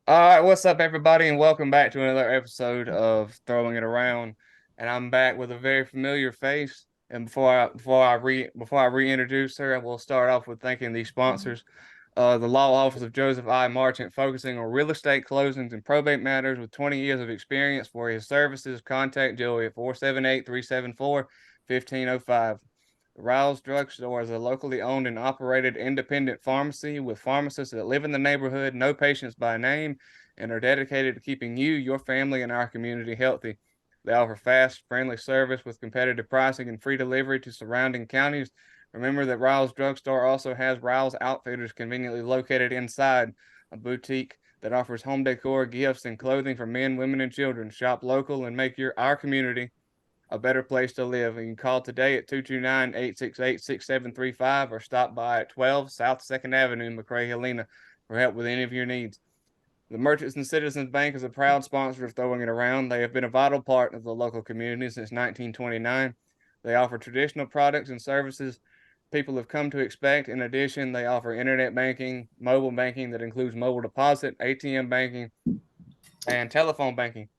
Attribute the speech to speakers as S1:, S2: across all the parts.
S1: All right, what's up, everybody, and welcome back to another episode of Throwing It Around. And I'm back with a very familiar face. And before I reintroduce her, I will start off with thanking these sponsors. The Law Office of Joseph I. Marchant, focusing on real estate closings and probate matters with 20 years of experience. For his services, contact Joey at 478-374-1505. Riles Drugstore is a locally owned and operated independent pharmacy with pharmacists that live in the neighborhood, know patients by name, and are dedicated to keeping you, your family, and our community healthy. They offer fast, friendly service with competitive pricing and free delivery to surrounding counties. Remember that Riles Drugstore also has Riles Outfitters conveniently located inside a boutique that offers home decor, gifts, and clothing for men, women, and children. Shop local and make our community a better place to live. You can call today at 229-868-6735 or stop by at 12 South 2nd Avenue, McRae, Helena for help with any of your needs. The Merchants and Citizens Bank is a proud sponsor of Throwing It Around. They have been a vital part of the local community since 1929. They offer traditional products and services people have come to expect. In addition, they offer internet banking, mobile banking that includes mobile deposit, ATM banking, and telephone banking.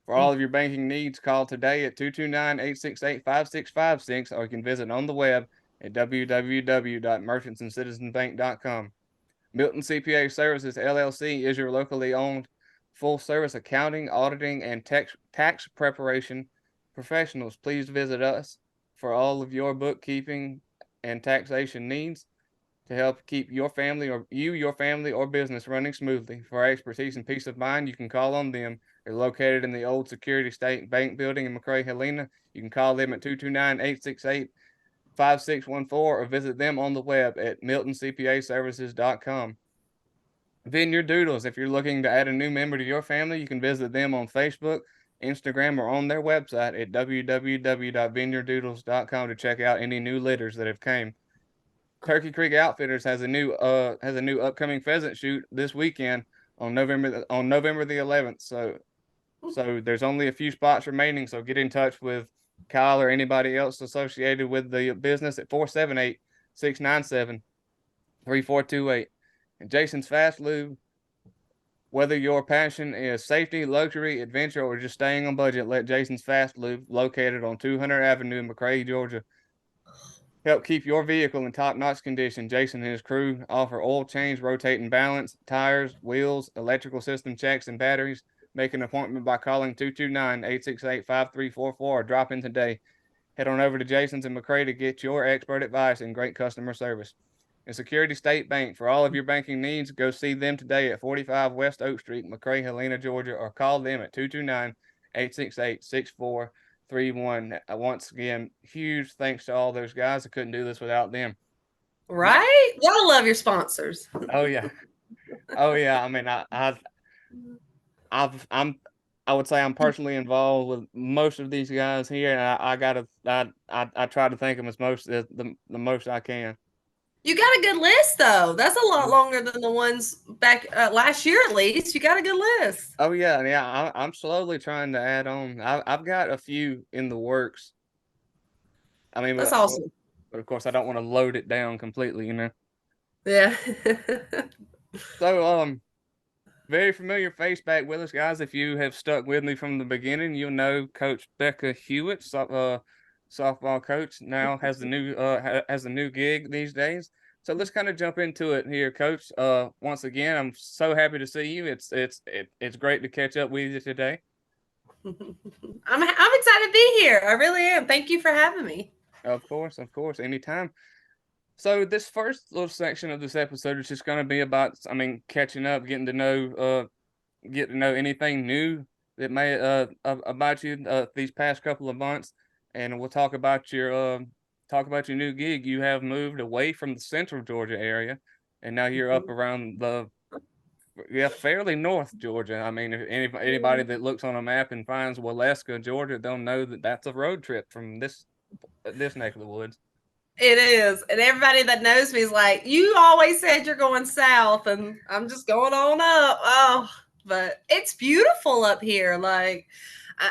S1: For all of your banking needs, call today at 229-868-5656 or you can visit on the web at www.merchantsandcitizensbank.com. Milton CPA Services LLC is your locally owned full service accounting, auditing, and tax preparation professionals. Please visit us for all of your bookkeeping and taxation needs to help keep your family or business running smoothly. For expertise and peace of mind, you can call on them. They're located in the old Security State Bank building in McRae, Helena. You can call them at 229-868-5614 or visit them on the web at miltoncpaservices.com. Vineyard Doodles, if you're looking to add a new member to your family, you can visit them on Facebook, Instagram, or on their website at www.vineyarddoodles.com to check out any new litters that have came. Turkey Creek Outfitters has a new upcoming pheasant shoot this weekend on November the 11th. So there's only a few spots remaining. So get in touch with Kyle or anybody else associated with the business at 478-697-3428. And Jason's Fast Lube. Whether your passion is safety, luxury, adventure, or just staying on budget, let Jason's Fast Lube, located on 200 Avenue in McRae, Georgia, help keep your vehicle in top-notch condition. Jason and his crew offer oil change, rotate and balance, tires, wheels, electrical system checks, and batteries. Make an appointment by calling 229-868-5344 or drop in today. Head on over to Jason's in McRae to get your expert advice and great customer service. And Security State Bank, for all of your banking needs, go see them today at 45 West Oak Street, McRae, Helena, Georgia, or call them at 229-868-6431. Once again, huge thanks to all those guys. I couldn't do this without them.
S2: Right? Y'all love your sponsors.
S1: Oh yeah, oh yeah. I mean, I'm I would say I'm personally involved with most of these guys here, and I try to thank them as most the most I can.
S2: You got a good list, though. That's a lot longer than the ones back last year, at least. You got a good list.
S1: Oh yeah, yeah. I'm slowly trying to add on. I've got a few in the works. I mean,
S2: That's awesome.
S1: but of course, I don't want to load it down completely, you know.
S2: Yeah.
S1: So, very familiar face back with us, guys. If you have stuck with me from the beginning, you'll know Coach Becca Hewitt, softball coach, now has a new gig these days. So let's kind of jump into it here, Coach. Once again, I'm so happy to see you. It's great to catch up with you today.
S2: I'm excited to be here. I really am. Thank you for having me.
S1: Of course, anytime. So this first little section of this episode is just going to be about, I mean, catching up, get to know anything new that may about you these past couple of months, and we'll talk about your new gig. You have moved away from the central Georgia area, and now you're up around the fairly north Georgia. I mean, if anybody that looks on a map and finds Waleska, Georgia, they'll know that that's a road trip from this neck of the woods.
S2: It is. And everybody that knows me is like, you always said you're going south, and I'm just going on up. Oh, but it's beautiful up here. Like,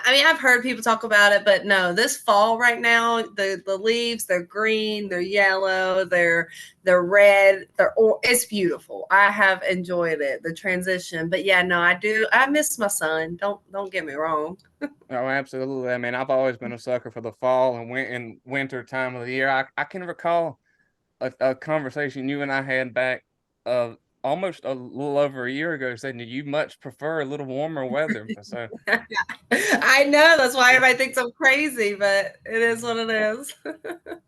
S2: I mean, I've heard people talk about it, but no, this fall right now, the leaves, they're green, they're yellow, they're red, it's beautiful. I have enjoyed it, the transition. But yeah, no, I miss my son. Don't get me wrong.
S1: Oh, absolutely. I mean, I've always been a sucker for the fall and winter time of the year. I can recall a conversation you and I had back almost a little over a year ago saying that you much prefer a little warmer weather. So
S2: I know that's why
S1: yeah.
S2: everybody thinks I'm crazy, but it is what it is.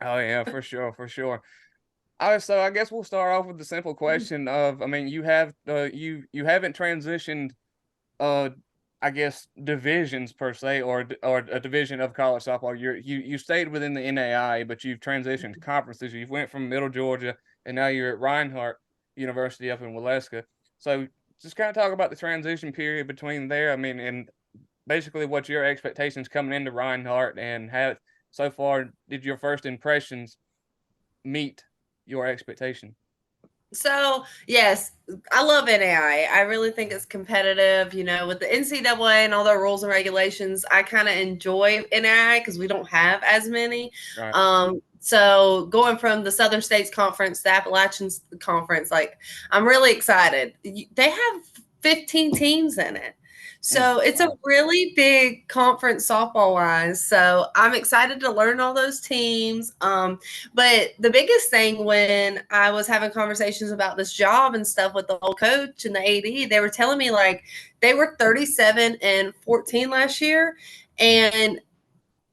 S1: Oh yeah, for sure, for sure. All right, so I guess we'll start off with the simple question of, I mean, you haven't transitioned uh I guess divisions per se or a division of college softball. You stayed within the NAI, but you've transitioned conferences. You went from Middle Georgia and now you're at Reinhardt University up in Waleska. So just kind of talk about the transition period between there. I mean, and basically what your expectations coming into Reinhardt and how so far did your first impressions meet your expectation?
S2: So yes, I love NAI. I really think it's competitive. You know, with the NCAA and all their rules and regulations, I kind of enjoy NAI because we don't have as many.
S1: Right.
S2: So going from the Southern States Conference, the Appalachian Conference, like I'm really excited. They have 15 teams in it. So it's a
S1: Wow.
S2: really big conference softball wise. So I'm excited to learn all those teams. But the biggest thing when I was having conversations about this job and stuff with the whole coach and the AD, they were telling me like they were 37 and 14 last year and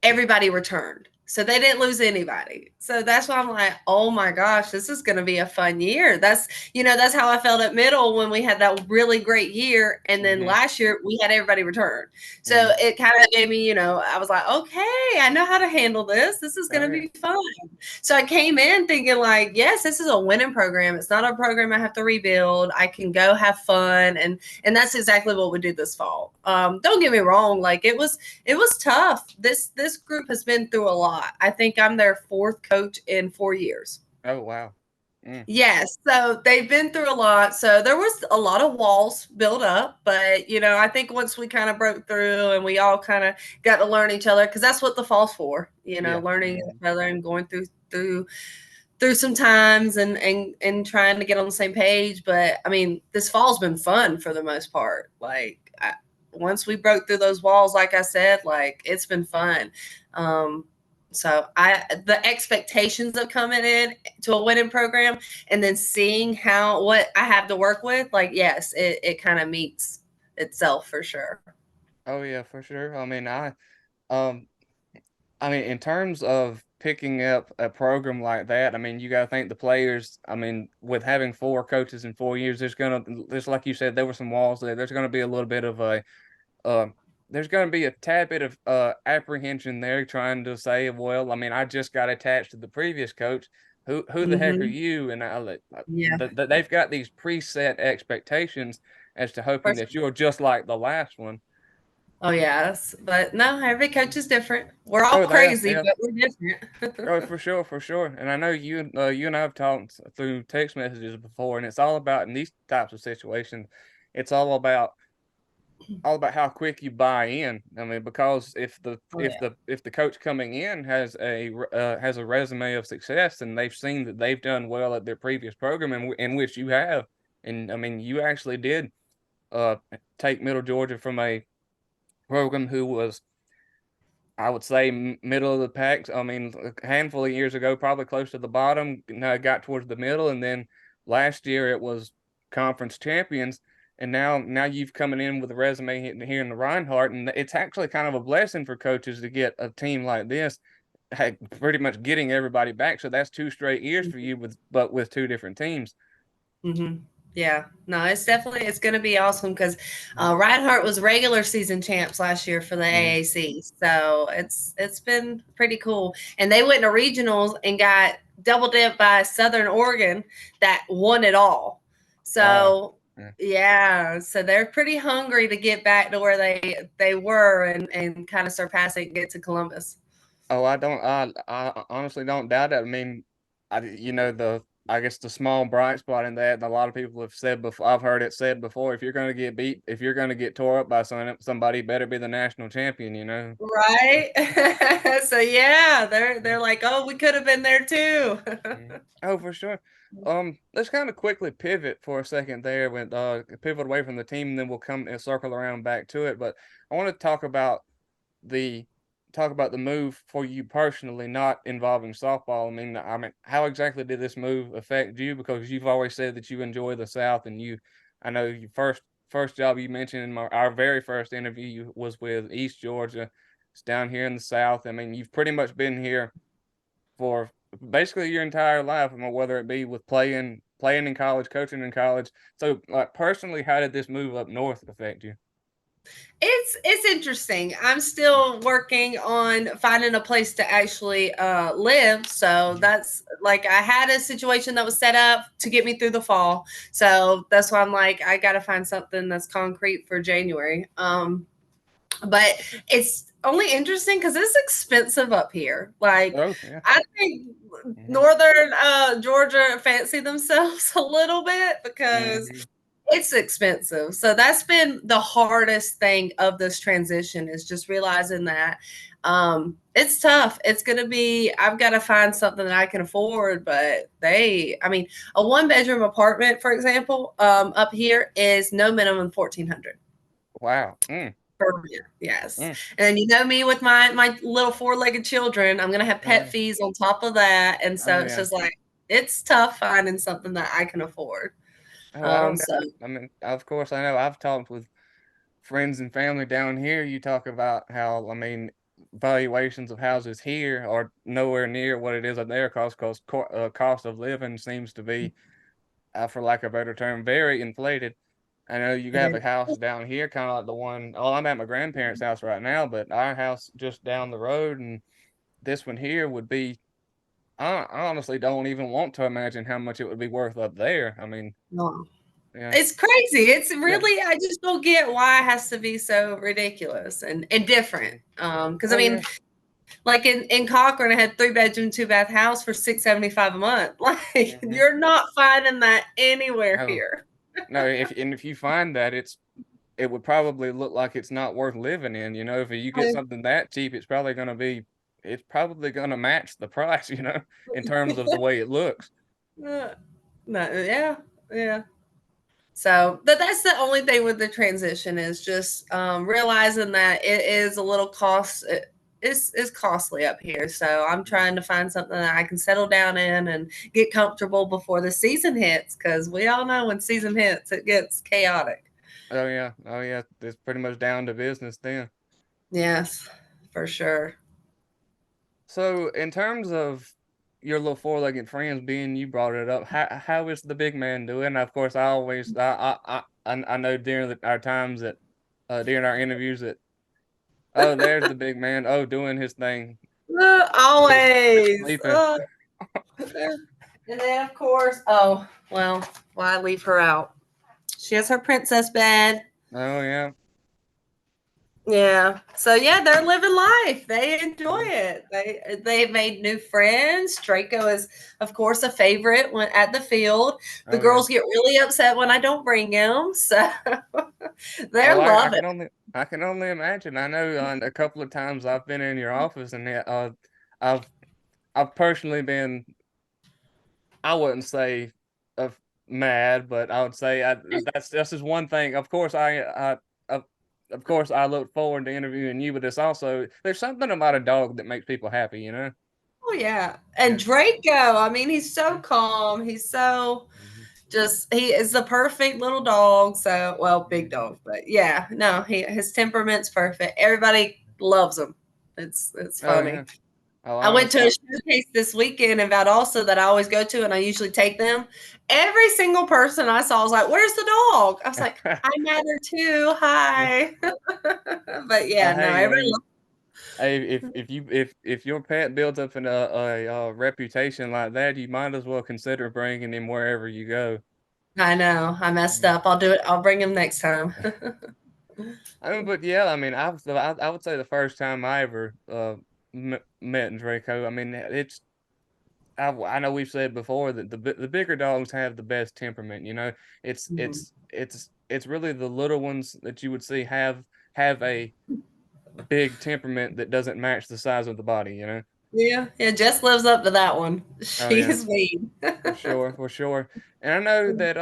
S2: everybody returned. So they didn't lose anybody. So that's why I'm like, oh my gosh, this is going to be a fun year. That's how I felt at middle when we had that really great year. And then
S1: Mm-hmm.
S2: last year we had everybody return. So
S1: Mm-hmm.
S2: it kind of gave me, I was like, okay, I know how to handle this. This is going
S1: Oh
S2: to
S1: yeah.
S2: be fun. So I came in thinking like, yes, this is a winning program. It's not a program I have to rebuild. I can go have fun. And that's exactly what we did this fall. Don't get me wrong. Like it was tough. This group has been through a lot. I think I'm their fourth coach in 4 years.
S1: Oh wow. Mm.
S2: Yes, so they've been through a lot. So there was a lot of walls built up, but I think once we kind of broke through and we all kind of got to learn each other, because that's what the fall's for,
S1: Yeah.
S2: learning
S1: Mm-hmm.
S2: each other and going through some times and trying to get on the same page. But I mean, this fall's been fun for the most part. Once we broke through those walls, like I said, like it's been fun. Um, so the expectations of coming in to a winning program and then seeing what I have to work with, like yes, it kind of meets itself for sure.
S1: Oh yeah, for sure. Um I mean in terms of picking up a program like that, I mean you gotta think the players, I mean, with having four coaches in 4 years, there's like you said, there were some walls there. There's gonna be a little bit of a Um, there's going to be a tad bit of apprehension there, trying to say, well, I mean, I just got attached to the previous coach. Who the heck are
S2: Hmm.
S1: you? And
S2: Yeah,
S1: they've got these preset expectations as to
S2: for
S1: hoping that
S2: sure.
S1: you're just like the last one.
S2: Oh yes, but no, every coach is different. We're all
S1: Oh, yeah,
S2: crazy,
S1: yeah.
S2: but we're different.
S1: Oh, for sure, for sure. And I know you and I have talked through text messages before, and it's all about in these types of situations, it's all about how quick you buy in. I mean, because
S2: Oh yeah.
S1: if the coach coming in has a resume of success and they've seen that they've done well at their previous program in which you have, and I mean, you actually did uh take Middle Georgia from a program who was, I would say, middle of the pack. I mean, a handful of years ago, probably close to the bottom, got towards the middle, and then last year it was conference champions. And now you've coming in with a resume here in the Reinhardt, and it's actually kind of a blessing for coaches to get a team like this, pretty much getting everybody back. So that's 2 straight years for you with two different teams.
S2: Hmm. Yeah, no, it's going to be awesome because Reinhardt was regular season champs last year for the
S1: Mm.
S2: AAC, so it's been pretty cool. And they went to regionals and got double dipped by Southern Oregon that won it all.
S1: Wow.
S2: So
S1: Yeah.
S2: yeah, so they're pretty hungry to get back to where they were and kind of surpass it and get to Columbus.
S1: Oh, I honestly don't doubt it. I mean, I you know I guess the small bright spot in that, and a lot of people have said before, I've heard it said before, if you're going to get beat, if you're going to get tore up by somebody, better be the national champion, you know?
S2: Right? So yeah,
S1: Yeah.
S2: they're like, oh, we could have been there too.
S1: Mhm. Oh, for sure. Let's kind of quickly pivot for a second there with pivot away from the team, and then we'll come and circle around back to it. But I want to the talk about the move for you personally, not involving softball. I mean, how exactly did this move affect you? Because you've always said that you enjoy the South, and I know your first job you mentioned in our very first interview was with East Georgia. It's down here in the South. I mean, you've pretty much been here for basically your entire life, I mean, whether it be with playing in college, coaching in college. So, like personally, how did this move up north affect you?
S2: It's interesting. I'm still working on finding a place to actually live. So
S1: Mhm.
S2: that's like I had a situation that was set up to get me through the fall. So that's why I'm like I got to find something that's concrete for January. But it's only interesting because it's expensive up here. Like
S1: Oh yeah.
S2: I think
S1: Hmm.
S2: northern Georgia fancy themselves a little bit because
S1: Hmm.
S2: it's expensive. So that's been the hardest thing of this transition is just realizing that it's tough. It's going to be, I've got to find something that I can afford, but I mean, a one bedroom apartment, for example, up here is no minimum 1400
S1: Wow.
S2: per year. Yes.
S1: Mm.
S2: And you know me with my little four-legged children, I'm going to have
S1: Oh
S2: pet
S1: yeah.
S2: fees on top of that. And
S1: Oh
S2: so it's
S1: yeah.
S2: just like, it's tough finding something that I can afford.
S1: Oh, I don't
S2: So
S1: doubt it. I mean, of course, I know I've talked with friends and family down here. You talk about how, I mean, valuations of houses here are nowhere near what it is up there, because cost of living seems to be, for lack of a better term, very inflated. I know you have a house down here, kind of like the one. Oh, I'm at my grandparents' house right now, but our house just down the road, and this one here would be. I honestly don't even want to imagine how much it would be worth up there. I mean,
S2: no.
S1: yeah,
S2: It's crazy. It's
S1: yeah.
S2: really I just don't get why it has to be so ridiculous and different.
S1: Mhm.
S2: Because I
S1: Oh
S2: mean,
S1: yeah.
S2: like in Cochrane, I had 3 bedroom, 2 bath house for $675 a month. Like
S1: Hmm.
S2: you're not finding that anywhere
S1: Oh
S2: here.
S1: no, if you find that, it would probably look like it's not worth living in. You know, if you get something that cheap, it's probably gonna match the price. You know, in terms of the way it looks.
S2: No, yeah, yeah. So that's the only thing with the transition is just realizing that it is a little cost. It's costly up here, so I'm trying to find something that I can settle down in and get comfortable before the season hits. Because we all know when season hits, it gets chaotic.
S1: Oh yeah, it's pretty much down to business then.
S2: Yes, for sure.
S1: So, in terms of your little four-legged friends, being you brought it up, how is the big man doing? Of course, I always I know during our times that during our interviews that oh, there's the big man, oh, doing his thing,
S2: Always.
S1: sleeping.
S2: And then of course, oh well, why leave her out? She has her princess bed.
S1: Oh yeah.
S2: Yeah. So yeah, they're living life. They enjoy
S1: Mhm.
S2: it. They made new friends. Draco is, of course, a favorite when at the field. The
S1: Oh yeah.
S2: girls get really upset when I don't bring him. So
S1: Oh,
S2: they're loving.
S1: I can only imagine. I know a couple of times I've been in your office, and I've I've personally been, I wouldn't say of mad, but I would say that's just one thing. Of, of course I look forward to interviewing you, but it's also there's something about a dog that makes people happy, you know?
S2: Oh yeah. And
S1: Yeah.
S2: Draco, I mean, he's so calm. He's so
S1: Mhm.
S2: just he is the perfect little dog. So well, big
S1: Mhm.
S2: dog, but yeah, no, his temperament's perfect. Everybody loves him. It's
S1: Oh yeah.
S2: funny.
S1: Oh,
S2: I went to a
S1: I
S2: showcase this weekend in Valdosta that I always go to, and I usually take them. Every single person I saw was like, "Where's the dog?" I was like, "I'm at her too.
S1: yeah.
S2: Hi." But yeah, no,
S1: Hey, I
S2: everybody.
S1: mean, hey, if your pet builds up a reputation like that, you might as well consider bringing him wherever you go.
S2: I know I messed up. I'll do it. I'll bring him next time.
S1: I mean, but yeah, I mean, I would say the first time I ever met Draco. I mean, I know we've said before that the bigger dogs have the best temperament. You know, it's
S2: Mhm.
S1: it's it's it's really the little ones that you would see have a big temperament that doesn't match the size of the body. You know.
S2: Yeah, yeah, Jess lives up to that one.
S1: Oh yeah,
S2: She's mean.
S1: for sure, for sure. And I know that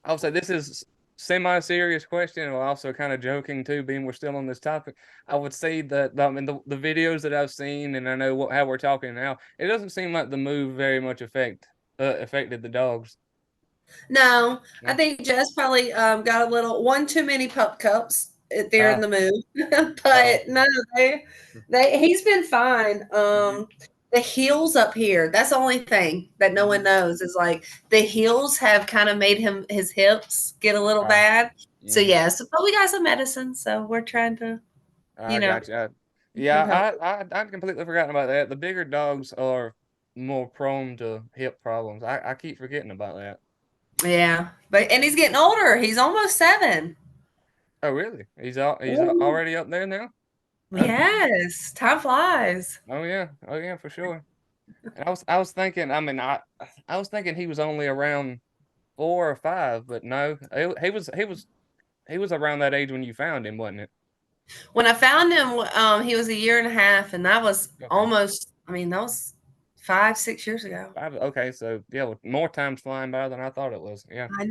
S1: I would say this is semi-serious question, and also kind of joking too, being we're still on this topic. I would say that I mean the videos that I've seen, and I know how we're talking now, it doesn't seem like the move very much affected the dogs.
S2: No, I
S1: No.
S2: think Jess probably got a little one too many pup cups there in
S1: Ah.
S2: the move,
S1: Uh-oh.
S2: but no, they he's been fine.
S1: Mm-hmm.
S2: The heels up here, that's the only thing that no one
S1: Mm-hmm.
S2: knows is like the heels have kind of made his hips get a little
S1: Ah.
S2: bad. So
S1: Mm-hmm.
S2: yes, but we got some medicine, so we're trying to, you
S1: I
S2: know,
S1: got you. Yeah,
S2: help.
S1: I'd completely forgotten about that. The bigger dogs are more prone to hip problems. I keep forgetting about that.
S2: Yeah, but and he's getting older. He's almost 7.
S1: Oh, really? He's
S2: Ooh.
S1: already up there now? Oh,
S2: Yes, time flies.
S1: oh yeah. Oh yeah, for sure. And I was thinking, I mean, I was thinking he was only around 4 or 5, but no, he was around that age when you found him, wasn't it?
S2: When I found him, he was a year and a half, and that was
S1: Okay.
S2: almost. I mean, that was 5, 6 years ago.
S1: 5, okay, so yeah, well, more times flying by than I thought it was. Yeah.
S2: I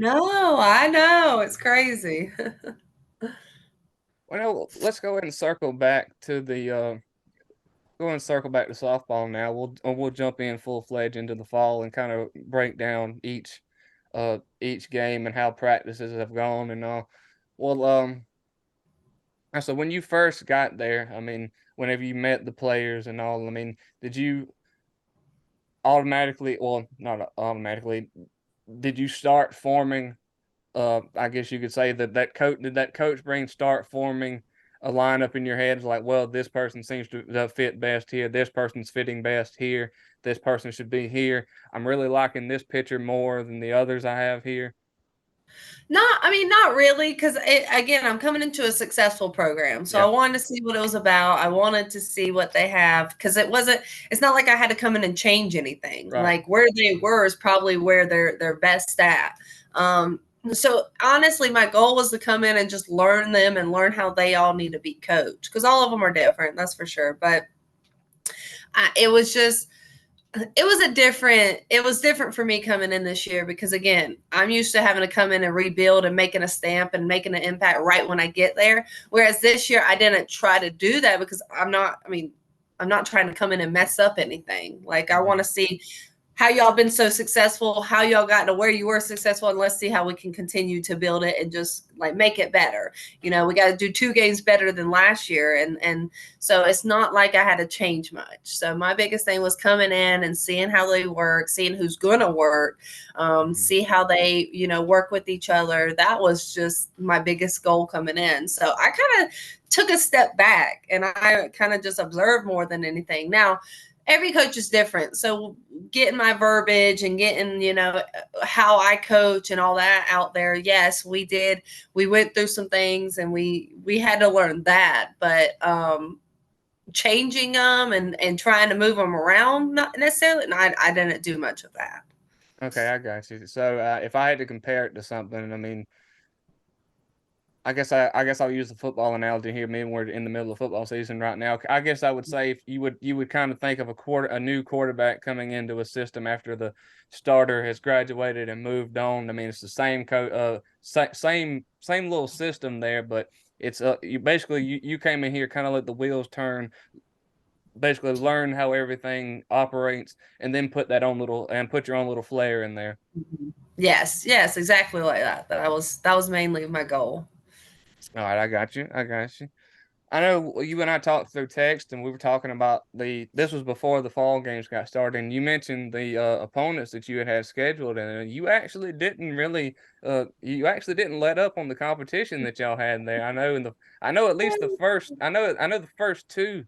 S2: know, it's crazy.
S1: Well, no, let's go ahead and circle back to the go and circle back to softball now. We'll jump in full fledged into the fall and kind of break down each game and how practices have gone and all. Well, so when you first got there, I mean, whenever you met the players and all, I mean, did you automatically, well, not automatically, did you start forming I guess you could say did that coach brain start forming a lineup in your head like, well, this person seems to fit best here, this person's fitting best here, this person should be here. I'm really liking this pitcher more than the others I have here.
S2: I mean, not really, because again, I'm coming into a successful program, so I
S1: Yeah,
S2: wanted to see what it was about. I wanted to see what they have because it's not like I had to come in and change anything.
S1: right.
S2: Like where they were is probably where they're best at. So honestly, my goal was to come in and just learn them and learn how they all need to be coached because all of them are different, that's for sure. But it was just it was different for me coming in this year because again, I'm used to having to come in and rebuild and making a stamp and making an impact right when I get there. Whereas this year I didn't try to do that because I'm not trying to come in and mess up anything. Like I
S1: Hmm.
S2: want to see how y'all been so successful, how y'all got to where you were successful, and let's see how we can continue to build it and just like make it better. You know, we got to do 2 games better than last year, and so it's not like I had to change much. So my biggest thing was coming in and seeing how they work, seeing who's gonna work,
S1: Hmm.
S2: see how they work with each other. That was just my biggest goal coming in. So I kind of took a step back and I kind of just observed more than anything. Now every coach is different. So getting my verbiage and getting, how I coach and all that out there. Yes, we did. We went through some things and we had to learn that, but changing them and trying to move them around, not necessarily. And I didn't do much of that.
S1: Okay, I got you. So if I had to compare it to something, I mean, I guess I'll use the football analogy here. Maybe we're in the middle of football season right now. I guess I would say if you would kind of think of a new quarterback coming into a system after the starter has graduated and moved on. I mean, it's the same little system there, but it's you came in here kind of let the wheels turn, basically learn how everything operates, and then put your own little flair in there.
S2: Yes, yes, exactly like that. That was mainly my goal.
S1: All right, I got you. I got you. I know you and I talked through text, and we were talking about this was before the fall games got started, and you mentioned the opponents that you had scheduled, and you actually didn't let up on the competition that y'all had there. I know at least the first, I know the first two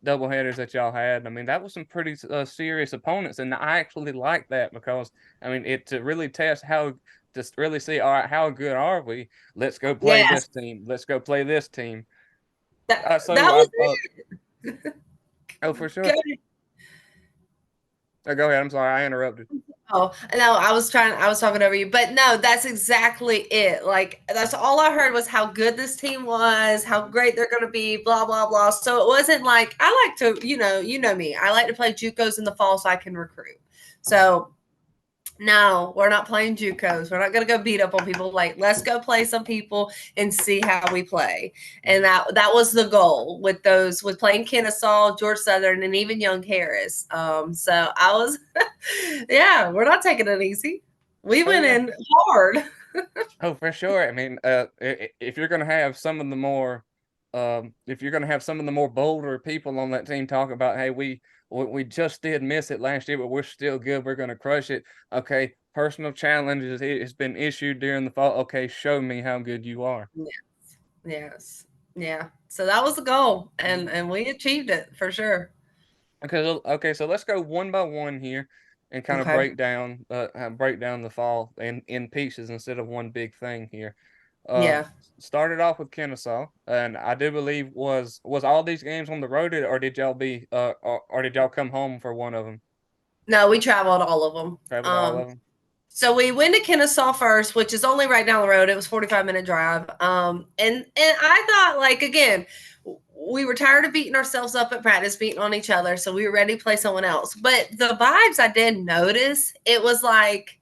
S1: doubleheaders that y'all had. I mean, that was some pretty serious opponents, and I actually like that because I mean, it to really test how to really see, all right, how good are we? Let's go play
S2: Yes,
S1: this team. Let's go play this team.
S2: that
S1: Uh, so,
S2: that
S1: uh,
S2: was
S1: uh,
S2: it.
S1: oh, for
S2: Go
S1: sure. Go ahead. I'm sorry, I interrupted.
S2: Oh, no, I was talking over you. But no, that's exactly it. Like that's all I heard was how good this team was, how great they're gonna be, blah, blah, blah. So it wasn't like I like to, you know me. I like to play JUCOs in the fall so I can recruit. So no, we're not playing JUCOs. We're not gonna go beat up on people. Like, let's go play some people and see how we play. And that was the goal with those with playing Kennesaw, George Southern, and even Young Harris. So I was, yeah, we're not taking it easy. We
S1: Oh
S2: went
S1: yeah.
S2: in hard.
S1: Oh, for sure. I mean, if you're going to have some of the more, if you're going to have some of the more bolder people on that team talk about, hey, we just did miss it last year, but we're still good. We're going to crush it. Okay, personal challenges has been issued during the fall. Okay, show me how good you are.
S2: Yes, yes, yeah. So that was the goal, and we achieved it for sure.
S1: Okay, so let's go one by one here and kind of
S2: Okay.
S1: break down the fall in pieces instead of one big thing here.
S2: Yeah.
S1: Started off with Kennesaw, and I do believe was all these games on the road, or did y'all or did y'all come home for one of them?
S2: No, we traveled all of them.
S1: Traveled all of them.
S2: So we went to Kennesaw first, which is only right down the road. It was 45-minute drive. And I thought, like, again, we were tired of beating ourselves up at practice, beating on each other, so we were ready to play someone else. But the vibes I did notice, it was like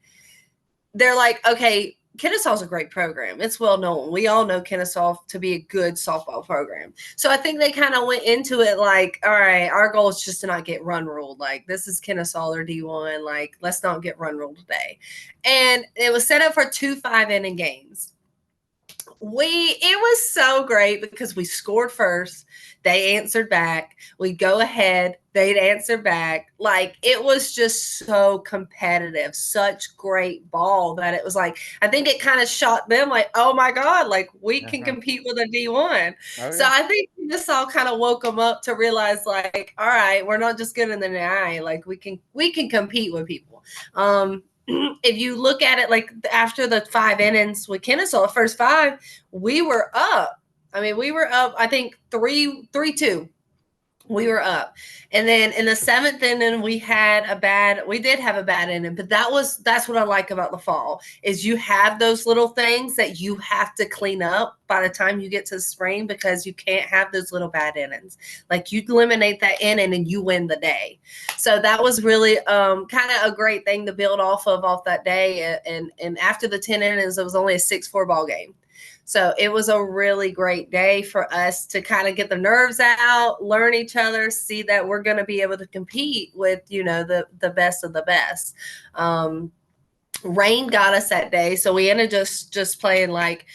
S2: they're like, okay, Kennesaw's a great program. It's well known. We all know Kennesaw to be a good softball program. So I think they kind of went into it like, all right, our goal is just to not get run ruled. Like, this is Kennesaw or D1. Like, let's not get run ruled today. And it was set up for 2 5-inning games. It was so great because we scored first, they answered back, we go ahead, they'd answer back. Like, it was just so competitive, such great ball that it was like, I think it kind of shot them like, oh my god, like we can
S1: Uh-huh.
S2: compete with a D1.
S1: Oh
S2: So
S1: yeah.
S2: I think this all kind of woke them up to realize, like, all right, we're not just good in the eye, like we can compete with people. If you look at it, like after the 5 innings with Kennesaw, the first five, we were up. I mean, we were up, I think 3-2. We were up. And then in the seventh inning, we did have a bad inning, but that's what I like about the fall is you have those little things that you have to clean up by the time you get to the spring because you can't have those little bad innings. Like, you eliminate that inning and you win the day. So that was really kind of a great thing to build off that day. And after the 10 innings, it was only a 6-4 ball game. So it was a really great day for us to kind of get the nerves out, learn each other, see that we're going to be able to compete with, the best of the best. Rain got us that day, so we ended just playing like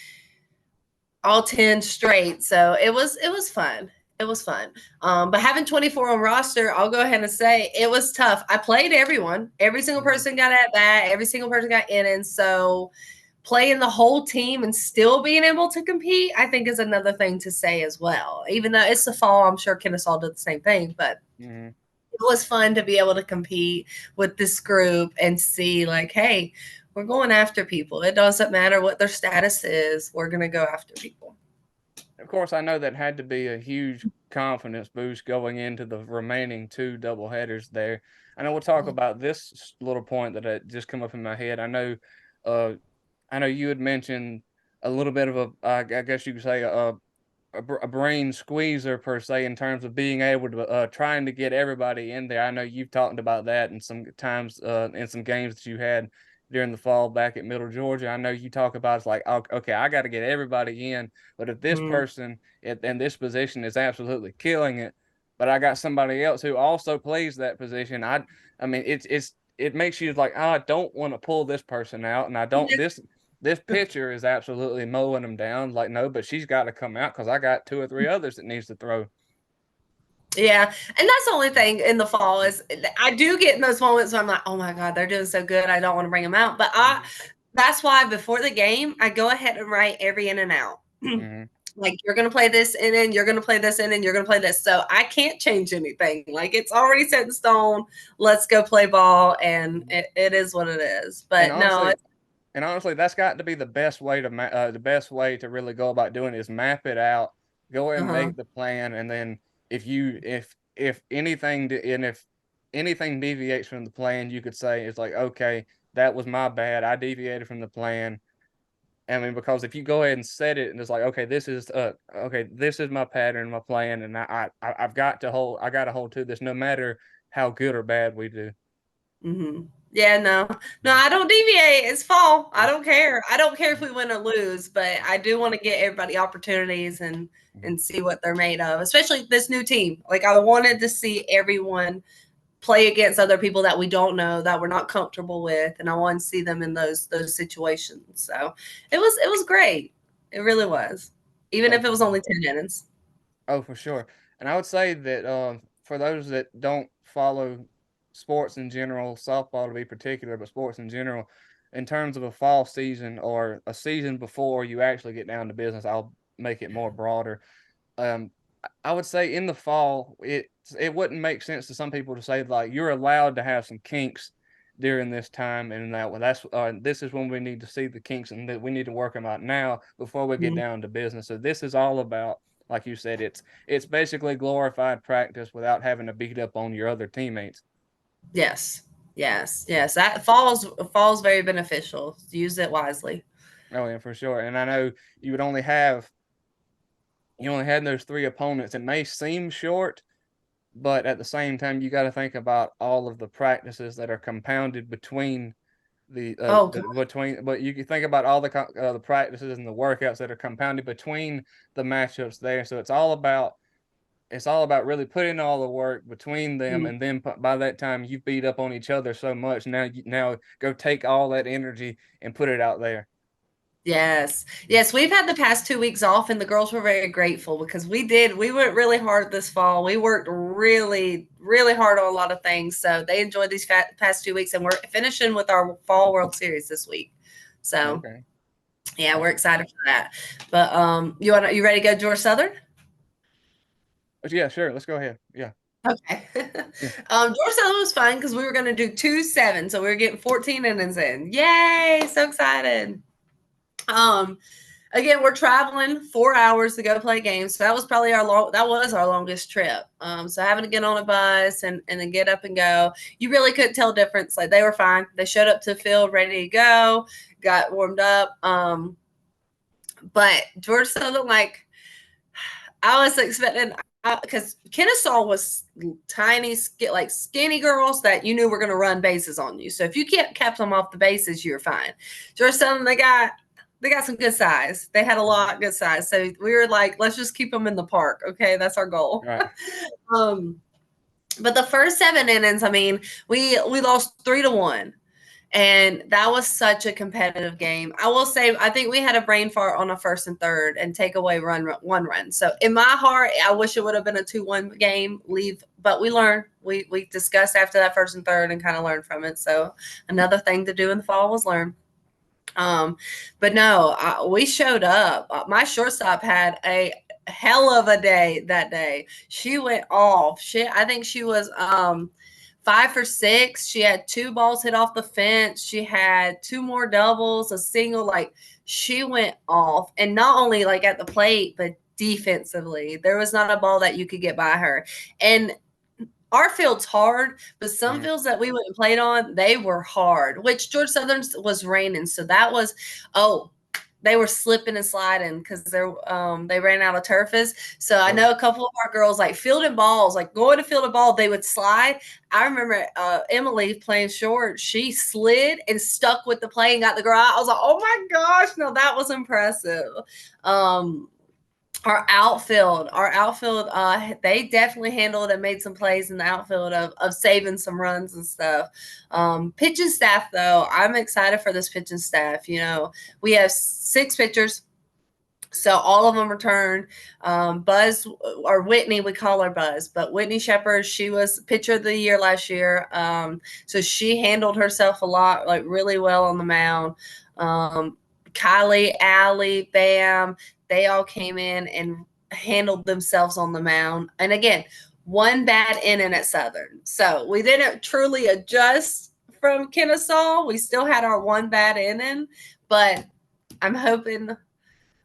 S2: all 10 straight. So it was fun. It was fun. But having 24 on roster, I'll go ahead and say it was tough. I played everyone. Every single person got at bat. Every single person got innings. So playing the whole team and still being able to compete, I think is another thing to say as well. Even though it's the fall, I'm sure Kennesaw did the same thing, but
S1: Mm-hmm.
S2: it was fun to be able to compete with this group and see like, hey, we're going after people. It doesn't matter what their status is. We're going to go after people.
S1: Of course, I know that had to be a huge confidence boost going into the remaining two doubleheaders there. I know we'll talk about this little point that had just come up in my head. Uh, I know you had mentioned a little bit of I guess you could say a brain squeezer per se in terms of being able to trying to get everybody in there. I know you've talked about that in some times in some games that you had during the fall back at Middle Georgia. I know you talk about it's like, oh, okay, I got to get everybody in, but if this
S2: Mm.
S1: person in this position is absolutely killing it, but I got somebody else who also plays that position, I mean it makes you like, oh, I don't want to pull this person out, and I don't this pitcher is absolutely mowing them down. Like, no, but she's got to come out because I got two or three others that needs to throw.
S2: Yeah, and that's the only thing in the fall is I do get in those moments where I'm like, oh my god, they're doing so good, I don't want to bring them out. But that's why before the game, I go ahead and write every in and out.
S1: Mm-hmm.
S2: Like, you're gonna play this and then you're gonna play this and then you're gonna play this. So I can't change anything. Like, it's already set in stone. Let's go play ball, and it is what it is.
S1: And
S2: But no,
S1: honestly, and honestly, that's got to be the best way to the best way to really go about doing it is map it out, go ahead and
S2: uh-huh.
S1: make the plan, and then if anything, and if anything deviates from the plan, you could say it's like, okay, that was my bad. I deviated from the plan. I mean, because if you go ahead and set it and it's like, okay, this is my pattern, my plan, and I've got to hold, I got to hold to this no matter how good or bad we do.
S2: Mm-hmm. Yeah, no, I don't deviate. It's fall. I
S1: Yeah.
S2: don't care. I don't care if we win or lose, but I do want to get everybody opportunities and see what they're made of, especially this new team. Like I wanted to see everyone play against other people that we don't know, that we're not comfortable with, and I want to see them in those situations. So it was great. It really was, even
S1: Oh,
S2: if it
S1: for
S2: was
S1: sure.
S2: only 10 minutes.
S1: Oh, for sure. And I would say that for those that don't follow sports in general, softball to be particular, but sports in general, in terms of a fall season or a season before you actually get down to business, I'll make it more broader. um I would say in the fall, it wouldn't make sense to some people to say like you're allowed to have some kinks during this time, and that well, that's this is when we need to see the kinks and that we need to work them out now before we get
S2: Mhm.
S1: down to business. So this is all about, like you said, it's basically glorified practice without having to beat up on your other teammates.
S2: Yes, yes. That falls very beneficial. Use it wisely.
S1: Oh yeah, for sure. And I know you would only have you only had those three opponents. It may seem short, but at the same time, you got to think about all of the practices that are compounded between
S2: Oh, God.
S1: between. But you can think about all the practices and the workouts that are compounded between the matchups there. So it's all about really putting all the work between them,
S2: Mhm.
S1: and then by that time you've beat up on each other so much. Now go take all that energy and put it out there.
S2: Yes. Yes, we've had the past 2 weeks off, and the girls were very grateful because we went really hard this fall. We worked really, really hard on a lot of things, so they enjoyed these past 2 weeks, and we're finishing with our Fall World Series this week. So,
S1: Okay.
S2: yeah,
S1: Uh,
S2: we're excited for that. But, you ready to go Georgia Southern?
S1: yeah, sure. Let's go ahead. Yeah.
S2: Okay.
S1: Yeah.
S2: Georgia Southern was fun because we were gonna do 2-7, so we were getting 14 innings in. Yay! So excited. Um, Again, we're traveling 4 hours to go play games. So that was our longest trip. So having to get on a bus and then get up and go, you really couldn't tell difference. Like they were fine. They showed up to the field ready to go, got warmed up. But Georgia Southern, like I was expecting, because Kennesaw was tiny, like skinny girls that you knew were going to run bases on you. So if you kept them off the bases, you're fine. Georgia Southern, they got some good size. They had a lot of good size. So we were like, let's just keep them in the park. Okay, that's our goal.
S1: All right.
S2: um, but the first 7 innings, I mean, we lost 3-1. And that was such a competitive game. I will say, I think we had a brain fart on a first and third and take away one run. So in my heart, I wish it would have been a 2-1 game. Leave, but we learned. We discussed after that first and third and kind of learned from it. So another thing to do in the fall was learn. Um, but no, we showed up. My shortstop had a hell of a day that day. She went off. I think she was 5 for 6. She had 2 balls hit off the fence. She had 2 more doubles, a single. Like she went off, and not only like at the plate, but defensively, there was not a ball that you could get by her. And our field's hard, but some
S1: Mhm.
S2: fields that we went and played on, they were hard, which Georgia Southern's was raining. So that was, oh, they were slipping and sliding because they ran out of turfers. So I
S1: Oh,
S2: know a couple of our girls like fielding balls, like going to field a ball, they would slide. I remember Emily playing short. She slid and stuck with the play and got the girl out. I was like, oh my gosh, no, that was impressive. Um, our outfield, they definitely handled and made some plays in the outfield of saving some runs and stuff. Pitching staff, though, I'm excited for this pitching staff. We have 6 pitchers. So all of them returned. Buzz, or Whitney, we call her Buzz, but Whitney Shepard, she was pitcher of the year last year. So she handled herself a lot, like really well on the mound. Kylie, Allie, Bam, they all came in and handled themselves on the mound. And again, one bad inning at Southern. So we didn't truly adjust from Kennesaw. We still had our one bad inning, but I'm hoping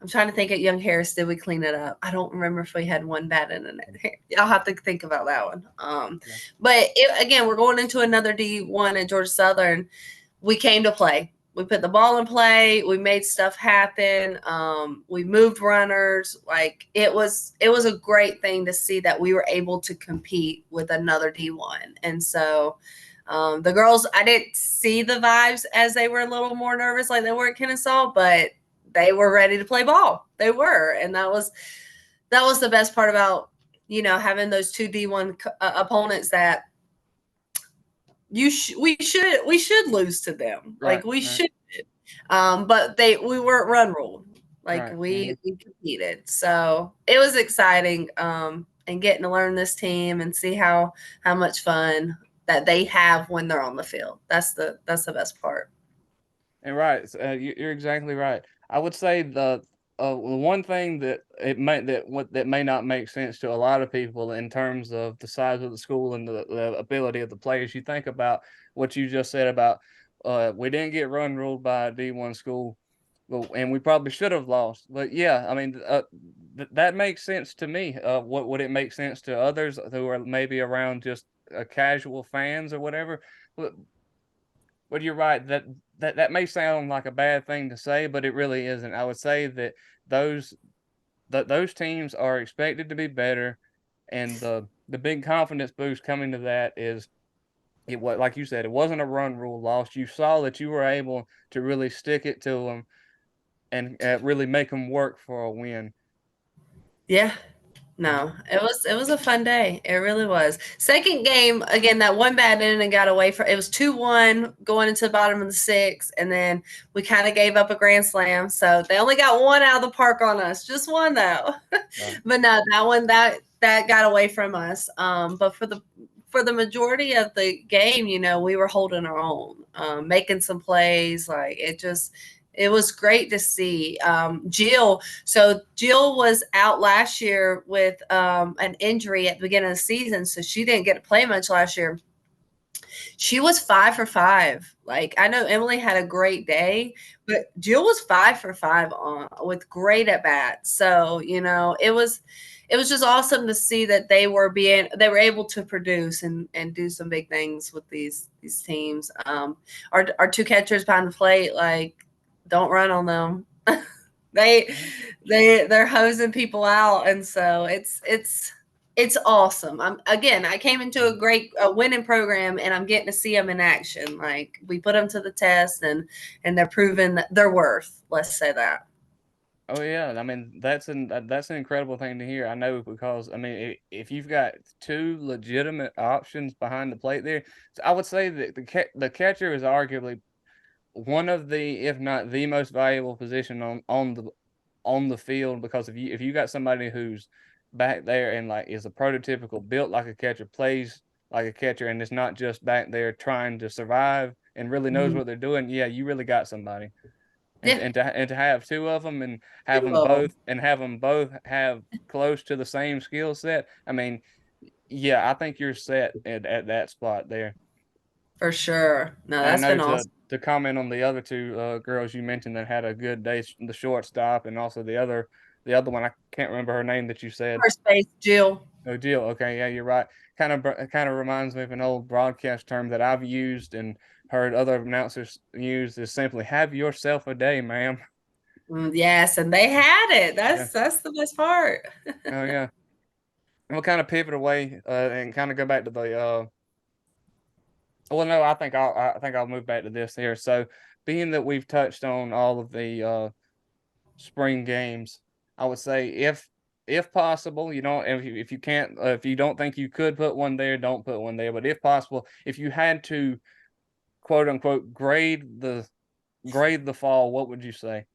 S2: I'm trying to think at Young Harris, did we clean it up? I don't remember if we had one bad in it. I'll have to think about that one.
S1: Yeah.
S2: But again, we're going into another D1 at Georgia Southern. We came to play. We put the ball in play. We made stuff happen. We moved runners. Like it was a great thing to see that we were able to compete with another D1. And so the girls, I didn't see the vibes as they were a little more nervous, like they were at Kennesaw, but they were ready to play ball. They were, and that was the best part about having those two D1 opponents that we should lose to them.
S1: Right.
S2: Like we
S1: Right.
S2: should. But we weren't run ruled. Like
S1: Right.
S2: we competed. So it was exciting. And getting to learn this team and see how much fun that they have when they're on the field. That's the best part.
S1: And right, you're exactly right. I would say the one thing that that may not make sense to a lot of people in terms of the size of the school and the ability of the players. You think about what you just said about we didn't get run ruled by a D1 school, and we probably should have lost. But yeah, I mean that makes sense to me. What would it make sense to others who are maybe around just casual fans or whatever? But you're right that may sound like a bad thing to say, but it really isn't. I would say that those those teams are expected to be better, and the big confidence boost coming to that is it was like you said, it wasn't a run rule loss. You saw that you were able to really stick it to them and really make them work for a win.
S2: Yeah.
S1: Yeah.
S2: No, it was a fun day. It really was. Second game, again, that one bad inning got away from it was 2-1 going into the bottom of the sixth, and then we kind of gave up a grand slam. So they only got one out of the park on us. Just one though.
S1: Right.
S2: But no, that one that got away from us. But for the majority of the game, we were holding our own, making some plays. Like it was great to see. Jill was out last year with an injury at the beginning of the season, so she didn't get to play much last year. She was 5 for 5. Like I know Emily had a great day, but Jill was 5 for 5 with great at bats. So it was just awesome to see that they were able to produce and do some big things with these teams. Our two catchers behind the plate, like don't run on them. they
S1: Mhm.
S2: they're hosing people out, and so it's awesome. I came into
S1: Mhm.
S2: a winning program, and I'm getting to see them in action. Like we put them to the test, and they're proving their worth. Let's say that.
S1: Oh yeah, I mean that's an incredible thing to hear. I know because I mean if you've got two legitimate options behind the plate there, I would say that the catcher is arguably one of the, if not the most valuable position on the field, because if you got somebody who's back there and like is a prototypical built like a catcher, plays like a catcher, and is not just back there trying to survive and really knows
S2: Mhm.
S1: what they're doing, yeah, you really got somebody. And
S2: Yeah,
S1: and to have two of them and have
S2: two
S1: them
S2: of them
S1: both have close to the same skill set. I mean, yeah, I think you're set at that spot there.
S2: for sure. No,
S1: And I
S2: that's
S1: know
S2: been awesome.
S1: to comment on the other two girls you mentioned that had a good day, the shortstop and also the other one, I can't remember her name that you said.
S2: First base, Jill.
S1: Oh, Jill. Okay, yeah, you're right. Kind of reminds me of an old broadcast term that I've used and heard other announcers use, is simply "have yourself a day, ma'am."
S2: Yes, and they had it.
S1: Yeah.
S2: That's the best part.
S1: Oh yeah. And we'll kind of pivot away and kind of go back to the well, no, I think I'll move back to this here. So, being that we've touched on all of the spring games, I would say if possible, if you can't, if you don't think you could put one there, don't put one there. But if possible, if you had to quote unquote grade the fall, what would you say?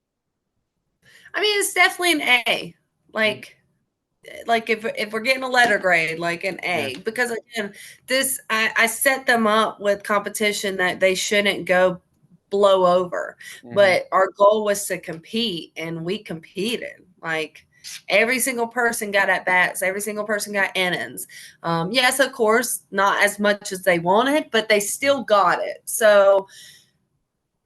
S2: I mean, it's definitely an A.
S1: Mm.
S2: Like if we're getting a letter grade, like an
S1: Yeah.
S2: A, because again, I set them up with competition that they shouldn't go blow over,
S1: Hmm.
S2: but our goal was to compete, and we competed. Like every single person got at bats, every single person got innings. Yes, of course, not as much as they wanted, but they still got it. So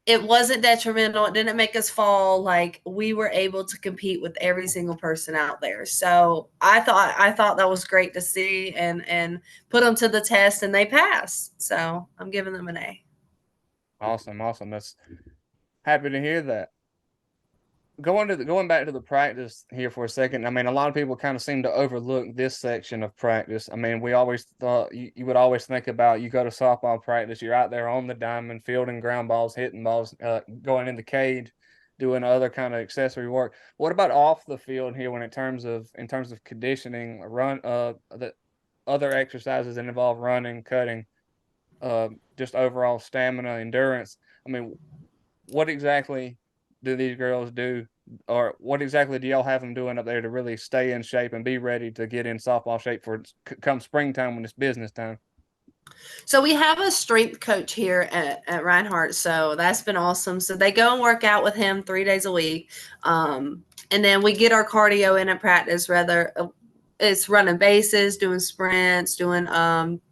S2: it wasn't detrimental. It didn't make us fall. Like we were able to compete with every single person out there. So I thought that was great to see and put them to the test and they passed. So I'm giving them an A.
S1: Awesome, awesome. That's happy to hear that. Going back to the practice here for a second. I mean, a lot of people kind of seem to overlook this section of practice. I mean, we always thought you would always think about you go to softball practice, you're out there on the diamond, fielding ground balls, hitting balls, going in the cage, doing other kind of accessory work. What about off the field here when in terms of conditioning, the other exercises that involve running, cutting, just overall stamina, endurance? I mean, what exactly do these girls do, or what exactly do y'all have them doing up there to really stay in shape and be ready to get in softball shape for come springtime when it's business time?
S2: So we have a strength coach here at Reinhardt. So that's been awesome. So they go and work out with him 3 days a week. And then we get our cardio in at practice, rather it's running bases, doing sprints, doing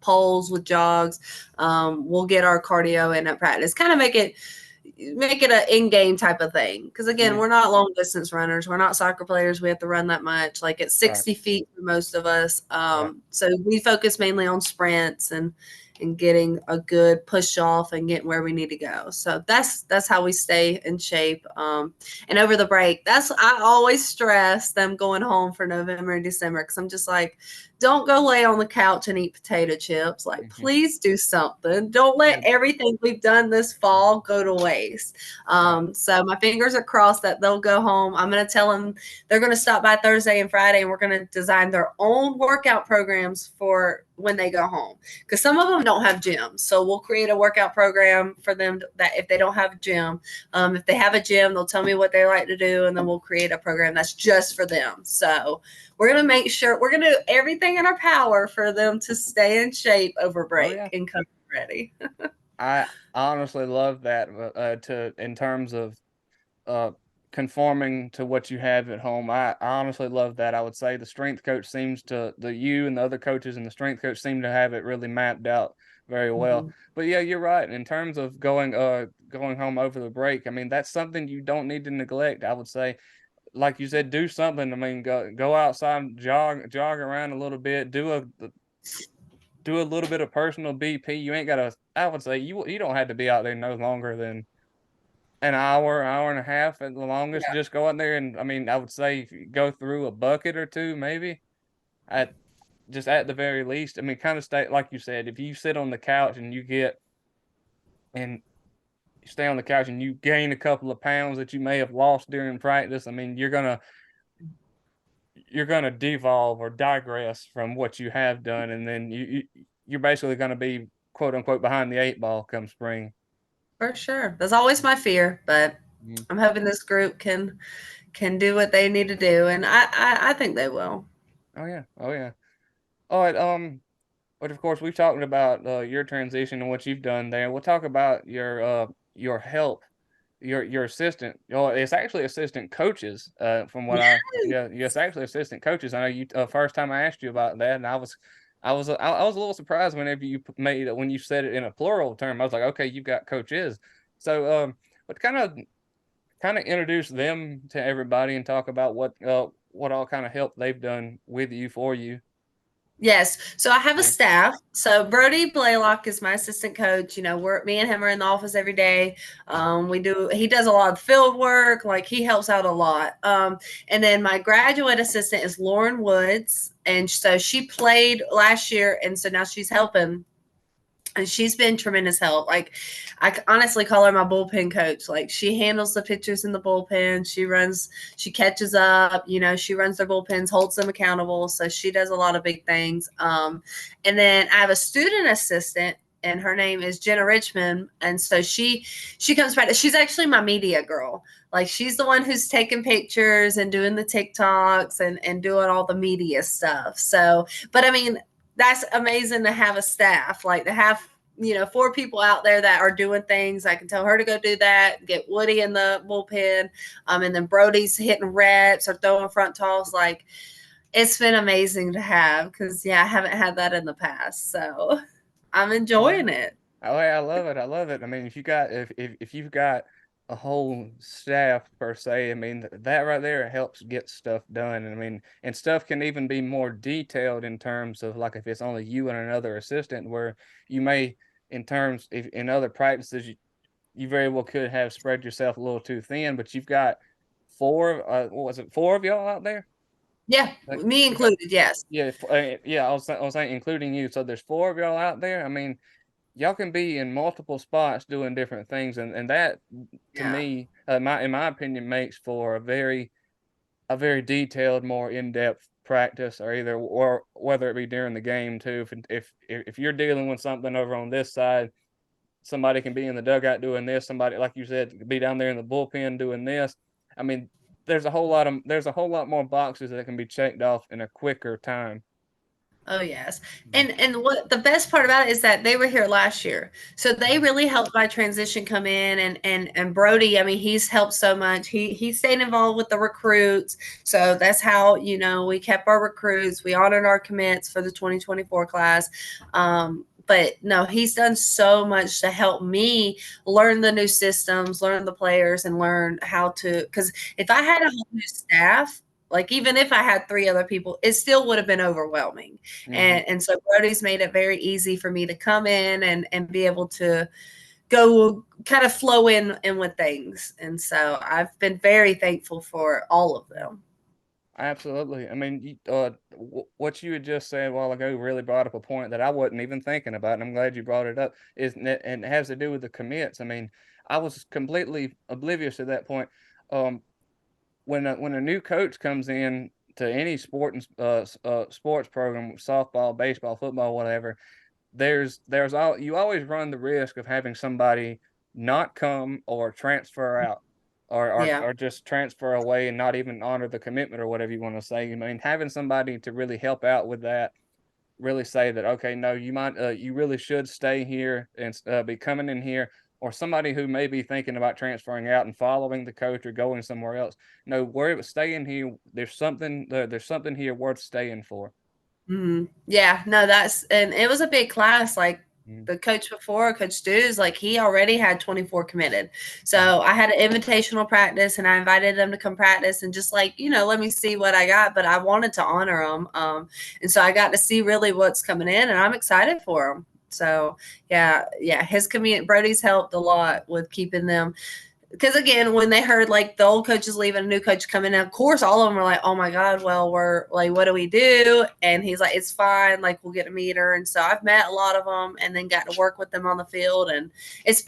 S2: poles with jogs. We'll get our cardio in at practice, kind of make it an in-game type of thing. Because again,
S1: Mm,
S2: we're not long distance runners. We're not soccer players. We have to run that much. Like it's
S1: right,
S2: 60 feet for most of us.
S1: right.
S2: So we focus mainly on sprints and getting a good push off and getting where we need to go. So that's how we stay in shape. And over the break, I always stress them going home for November and December because I'm just like, don't go lay on the couch and eat potato chips. Like,
S1: Mm-hmm.
S2: please do something. Don't let
S1: Yeah,
S2: everything we've done this fall go to waste.
S1: right.
S2: So my fingers are crossed that they'll go home. I'm going to tell them they're going to stop by Thursday and Friday, and we're going to design their own workout programs for when they go home. Because some of them don't have gyms. So we'll create a workout program for them that if they don't have a gym, if they have a gym, they'll tell me what they like to do, and then we'll create a program that's just for them. So we're going to make sure we're going to do everything in our power for them to stay in shape over
S1: Oh
S2: break
S1: yeah.
S2: and come ready.
S1: I honestly love that, to in terms of uh conforming to what you have at home. I honestly love that. I would say the strength coach seems to the you and the other coaches and the strength coach seem to have it really mapped out very well.
S2: Mhm.
S1: But yeah, you're right. In terms of going home over the break, I mean that's something you don't need to neglect. I would say, like you said, do something. I mean, go outside, jog around a little bit, do a little bit of personal BP. You ain't gotta. I would say you don't have to be out there no longer than an hour and a half at the longest.
S2: Yeah,
S1: Just go out there and I mean, I would say if you go through a bucket or two, maybe at just at the very least. I mean, kind of stay like you said. If you sit on the couch and and you stay on the couch and you gain a couple of pounds that you may have lost during practice, I mean, you're gonna devolve or digress from what you have done, and then you're basically gonna be quote unquote behind the eight ball come spring.
S2: for sure. That's always my fear, but
S1: Mm.
S2: I'm hoping this group can do what they need to do, and I think they will.
S1: Oh yeah, oh yeah. All right. But of course, we've talked about your transition and what you've done there. We'll talk about your help, your assistant. It's actually assistant coaches. From what I Yeah, it's actually assistant coaches. I know you first time I asked you about that, and I was a little surprised whenever you made it when you said it in a plural term. I was like, okay, you've got coaches. So but kind of introduce them to everybody and talk about what all kind of help they've done with you for you.
S2: Yes. So I have a
S1: Yeah.
S2: staff. So Brody Blaylock is my assistant coach. You know, me and him are in the office every day. He does a lot of field work. Like he helps out a lot. And then my graduate assistant is Lauren Woods. And so she played last year. And so now she's helping, and she's been tremendous help. Like I honestly call her my bullpen coach. Like she handles the pitchers in the bullpen. She catches up, she runs their bullpens, holds them accountable. So she does a lot of big things. And then I have a student assistant, and her name is Jenna Richmond. And so she comes back. She's actually my media girl. Like she's the one who's taking pictures and doing the TikToks and doing all the media stuff. So, but I mean, that's amazing to have a staff, like to have, 4 people out there that are doing things. I can tell her to go do that, get Woody in the bullpen. And then Brody's hitting reps or throwing front toss. Like it's been amazing to have, because yeah, I haven't had that in the past. So I'm
S1: Oh yeah.
S2: enjoying it.
S1: Oh, hey, I love it. I love it. I mean, if you've got a whole staff per se, I mean that right there helps get stuff done. And I mean, and stuff can even be more detailed in terms of like if it's only you and another assistant, where you may in terms if in other practices you very well could have spread yourself a little too thin, but you've got four what was it, four of y'all out there?
S2: Yeah,
S1: Like
S2: me
S1: we got
S2: included. Yes.
S1: yeah, yeah, I was saying including you. So there's four of y'all out there. I mean, y'all can be in multiple spots doing different things, and that to
S2: Yeah.
S1: me, my in my opinion, makes for a very detailed, more in-depth practice, or either or whether it be during the game too. If you're dealing with something over on this side, somebody can be in the dugout doing this. Somebody, like you said, could be down there in the bullpen doing this. I mean, there's a whole lot more boxes that can be checked off in a quicker time.
S2: Oh yes.
S1: Mhm.
S2: And what the best part about it is that they were here last year. So they
S1: Mhm.
S2: really helped my transition come in, and Brody, I mean, he's helped so much. He stayed involved with the recruits. So that's how, we kept our recruits. We honored our commits for the 2024 class. But no, he's done so much to help me learn the new systems, learn the players, and learn how to, because if I had a whole new staff, like even if I had three other people, it still would have been overwhelming.
S1: Mhm.
S2: And so Brody's made it very easy for me to come in and be able to go kind of flow in with things. And so I've been very thankful for all of them.
S1: Absolutely. I mean, what you had just said a while ago really brought up a point that I wasn't even thinking about, and I'm glad you brought it up. And it has to do with the commits. I mean, I was completely oblivious to that point. Um, when a new coach comes in to any sports program, softball, baseball, football, whatever, there's all you always run the risk of having somebody not come or transfer out
S2: Yeah.
S1: or just transfer away and not even honor the commitment or whatever you want to say. I mean, having somebody to really help out with that, really say that okay, no, you really should stay here and be coming in here, or somebody who may be thinking about transferring out and following the coach or going somewhere else. No, we're staying here. There's something here worth staying for.
S2: Yeah, no, and it was a big class. Like
S1: Mhm.
S2: the coach before, Coach Dews, like he already had 24 committed.
S1: Mhm.
S2: So I had an invitational practice and I invited them to come practice and just like, let me see what I got. But I wanted to honor them. And so I got to see really what's coming in and I'm excited for them. So yeah, his commute, Brody's helped a lot with keeping them, because again, when they heard like the old coach is leaving, a new coach coming in, of course, all of them were like, "Oh my god, well, we're like, what do we do?" And he's like, "It's fine, like we'll get a meter." And so I've met a lot of them, and then got to work with them on the field, and it's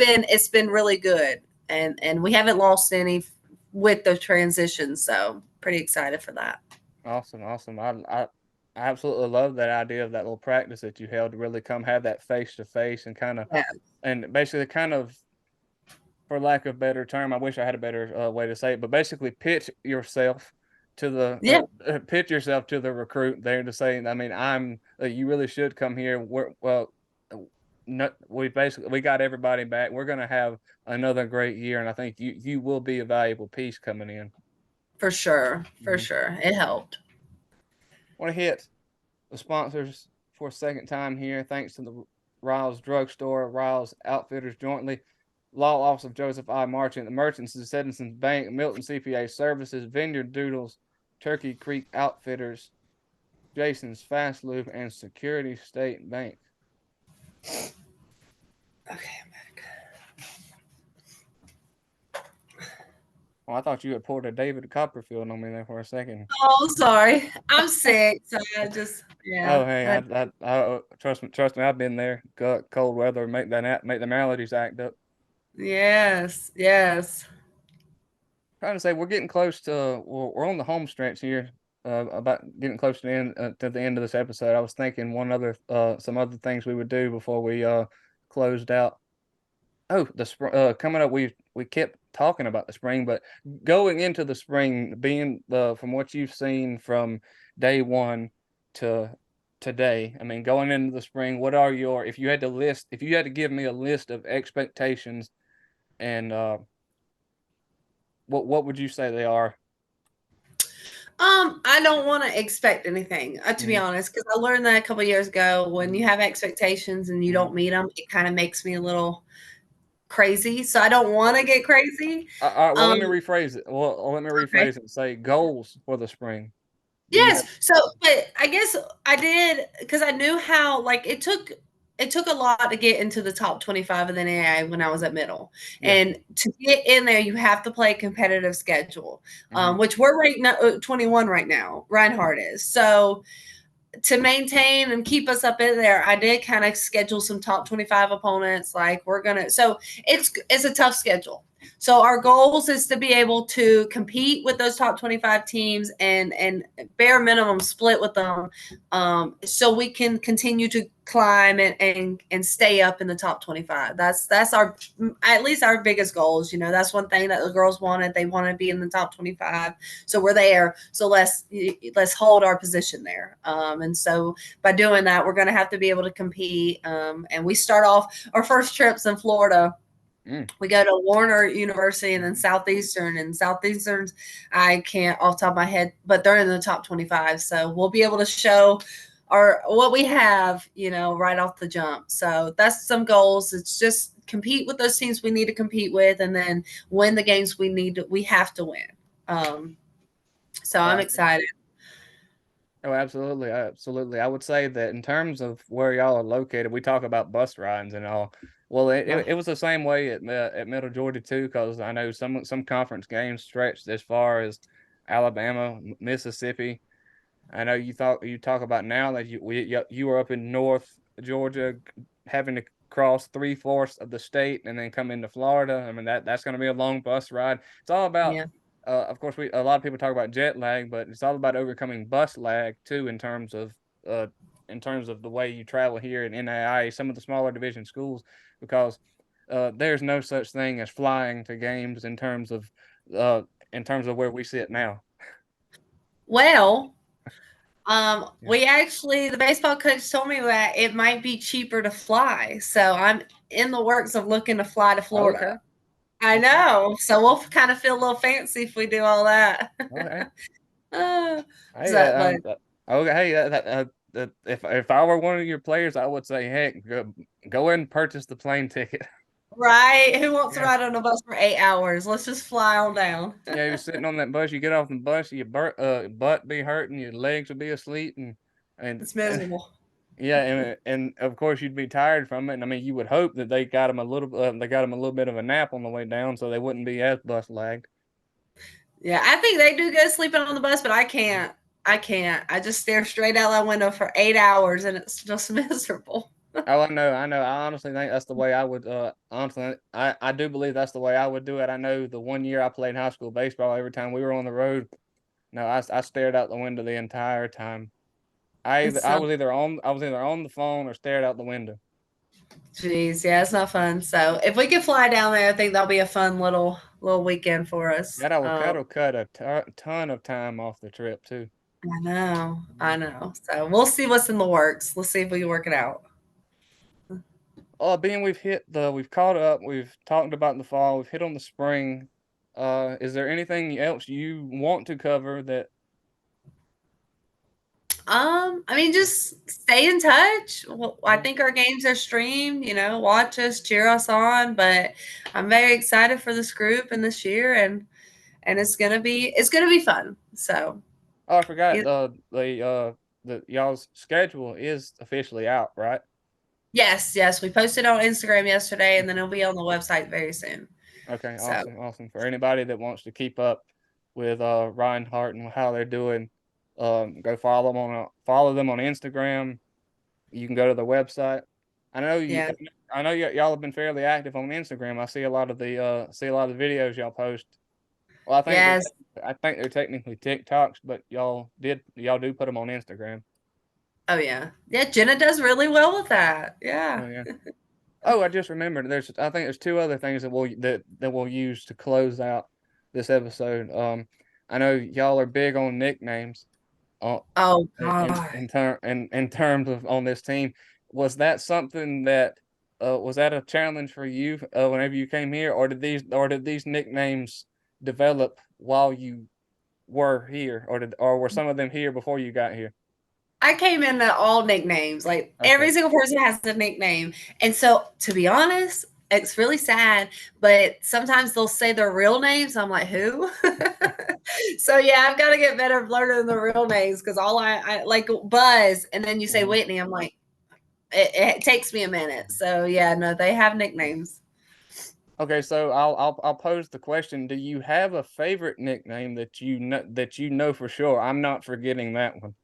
S2: been really good, and we haven't lost any with the transition, so pretty excited for that.
S1: Awesome, awesome. I absolutely love that idea of that little practice that you held to really come have that face to face and kind of
S2: Yeah,
S1: and basically kind of, for lack of a better term, I wish I had a better way to say it, but basically
S2: yeah,
S1: pitch yourself to the recruit there to say, I mean, you really should come here. Uh, no, we got everybody back. We're gonna have another great year, and I think you will be a valuable piece coming in.
S2: for sure, for
S1: Mhm.
S2: sure, it helped.
S1: Want to hit the sponsors for a second time here. Thanks to the Riles Drugstore, Riles Outfitters jointly, Law Office of Joseph I. Marchant, the Merchants of Citizens Bank, Milton CPA Services, Vineyard Doodles, Turkey Creek Outfitters, Jason's Fast Loop, and Security State Bank.
S2: Okay.
S1: Well, I thought you had pulled a David Copperfield on me there for a second.
S2: Oh, sorry, I'm sick, so I just
S1: Oh,
S2: yeah.
S1: hey, trust me, I've been there. Cold weather make the maladies act up.
S2: Yes, yes.
S1: Trying to say we're getting close to we're on the home stretch here. About getting close to the end of this episode. I was thinking some other things we would do before we closed out. Oh, the spring coming up. We kept talking about the spring, but going into the spring, being from what you've seen from day one to today. I mean, going into the spring, what are your if you had to give me a list of expectations and what would you say they are?
S2: I don't want to expect anything, to be
S1: Mm-hmm.
S2: honest, because I learned that a couple years ago. When you
S1: Mm-hmm.
S2: have expectations and you
S1: Mm-hmm.
S2: don't meet them, it kind of makes me a little crazy. So I don't want to get crazy.
S1: All right, well,
S2: Um,
S1: let me rephrase it. Well, let me
S2: okay.
S1: rephrase it and say goals for the spring. Do you
S2: Yes.
S1: have?
S2: So, but I guess I did because I knew how like it took a lot to get into the top 25 of the NAIA when I was at middle.
S1: Yeah.
S2: And to get in there, you have to play a competitive schedule,
S1: Mm-hmm.
S2: which we're right now 21 right now. Reinhardt is. So to maintain and keep us up in there, I did kind of schedule some top 25 opponents. Like we're gonna, so it's a tough schedule. So our goals is to be able to compete with those top 25 teams and bare minimum split with them, so we can continue to climb and stay up in the top 25. That's our at least our biggest goals. You know, that's one thing that the girls wanted. They want to be in the top 25, so we're there. So let's hold our position there. And so by doing that, we're going to have to be able to compete. And we start off our first trips in Florida.
S1: Mm.
S2: We go to Warner University and then Southeastern. And Southeastern's, I can't off the top of my head, but they're in the top 25. So we'll be able to show our what we have, you know, right off the jump. So that's some goals. It's just compete with those teams we need to compete with, and then win the games we have to win. Um, so I'm
S1: Uh,
S2: excited.
S1: oh, absolutely, absolutely. I would say that in terms of where y'all are located, we talk about bus rides and all. Well, it was the same way at Middle Georgia too, because I know some conference games stretched as far as Alabama, Mississippi. I know you talk about now that you were up in North Georgia, having to cross 3/4 of the state and then come into Florida. I mean that's going to be a long bus ride. It's all about,
S2: Yeah.
S1: of course, we a lot of people talk about jet lag, but it's all about overcoming bus lag too uh in terms of the way you travel here in NAIA, some of the smaller division schools, because there's no such thing as flying to games uh in terms of where we sit now.
S2: Well,
S1: Yeah.
S2: we actually, the baseball coach told me that it might be cheaper to fly. So I'm in the works of looking to fly to Florida.
S1: Okay.
S2: I
S1: Okay.
S2: know. So we'll kind of feel a little fancy if we do all that.
S1: Okay.
S2: uh,
S1: Hey,
S2: but
S1: okay. Hey, if I were one of your players, I would say, heck, go ahead and purchase the plane ticket.
S2: right, who wants to
S1: Yeah,
S2: ride on a bus for 8 hours? Let's just fly on down.
S1: yeah. You're sitting on that bus. You get off the bus, butt be hurting, your legs will be asleep, and
S2: It's miserable.
S1: yeah, and of course you'd be tired from it. And I mean, you would hope that they got him a little bit of a nap on the way down, so they wouldn't be as bus lagged.
S2: Yeah, I think they do good sleeping on the bus, but I can't. I can't. I just stare straight out that window for 8 hours and it's just miserable.
S1: Oh, I know. I honestly think that's the way I would. Honestly, I do believe that's the way I would do it. I know the one year I played high school baseball, every time we were on the road, no, I stared out the window the entire time.
S2: It's not,
S1: I was either on the phone or stared out the window.
S2: geez, yeah, it's not fun. So if we can fly down there, I think that'll be a fun little weekend for us.
S1: That'll cut a ton of time off the trip too.
S2: I know, I
S1: Mhm.
S2: know. So we'll see what's in the works. Let's see if we can work it out.
S1: Being we've caught up, we've talked about the fall, we've hit on the spring. Is there anything else you want to cover that?
S2: I mean, just stay in touch. Well, I
S1: Mhm.
S2: think our games are streamed. You know, watch us, cheer us on. But I'm very excited for this group and this year, and it's gonna be fun. So
S1: Oh, I forgot
S2: it,
S1: the y'all's schedule is officially out, right?
S2: yes, yes, we posted on Instagram yesterday, and then
S1: Okay.
S2: it'll be on the website very soon.
S1: Okay,
S2: So
S1: awesome, awesome. For anybody that wants to keep up with Reinhardt and how they're doing, go follow them on Instagram. You can go to their website. I know you
S2: yeah,
S1: I know y'all have been fairly active on Instagram. I see a lot of the videos y'all post. Well,
S2: yes,
S1: I think they're technically TikToks, but y'all do put them on Instagram.
S2: oh yeah, yeah. Jenna does really well with that.
S1: Oh
S2: Yeah.
S1: yeah. Oh, I just remembered. I think there's two other things that we'll use to close out this episode. I know y'all are big on nicknames. Uh,
S2: Oh God.
S1: in terms of on this team, was that something that was that a challenge for you whenever you came here, or did these nicknames develop while you were here, or were some of them here before you got here?
S2: I came in all nicknames. Like
S1: Okay.
S2: every single person has a nickname. And so to be honest, it's really sad, but sometimes they'll say their real names. I'm like, who? So yeah, I've got to get better at learning the real names because all I like Buzz, and then you say
S1: Mhm.
S2: Whitney. I'm like, it takes me a minute. So yeah, no, they have nicknames.
S1: Okay, so I'll pose the question: do you have a favorite nickname that you know for sure? I'm not forgetting that one.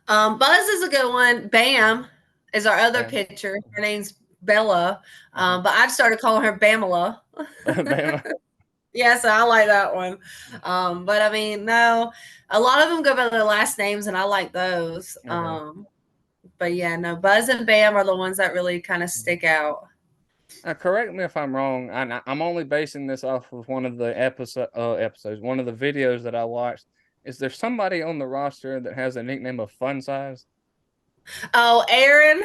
S2: Buzz is a good one. Bam is our other
S1: Bam.
S2: pitcher. Her name's Bella,
S1: Hmm.
S2: but I've started calling her Bamela.
S1: Bam.
S2: Yeah, so I like that one. But I mean, no, a lot of them go by their last names, and I like those.
S1: Okay.
S2: But yeah, no, Buzz and Bam are the ones that really kind of stick out.
S1: Correct me if I'm wrong. I'm only basing this off of one of the episodes, one of the videos that I watched. Is there somebody on the roster that has a nickname of Fun Size?
S2: Oh, Aaron.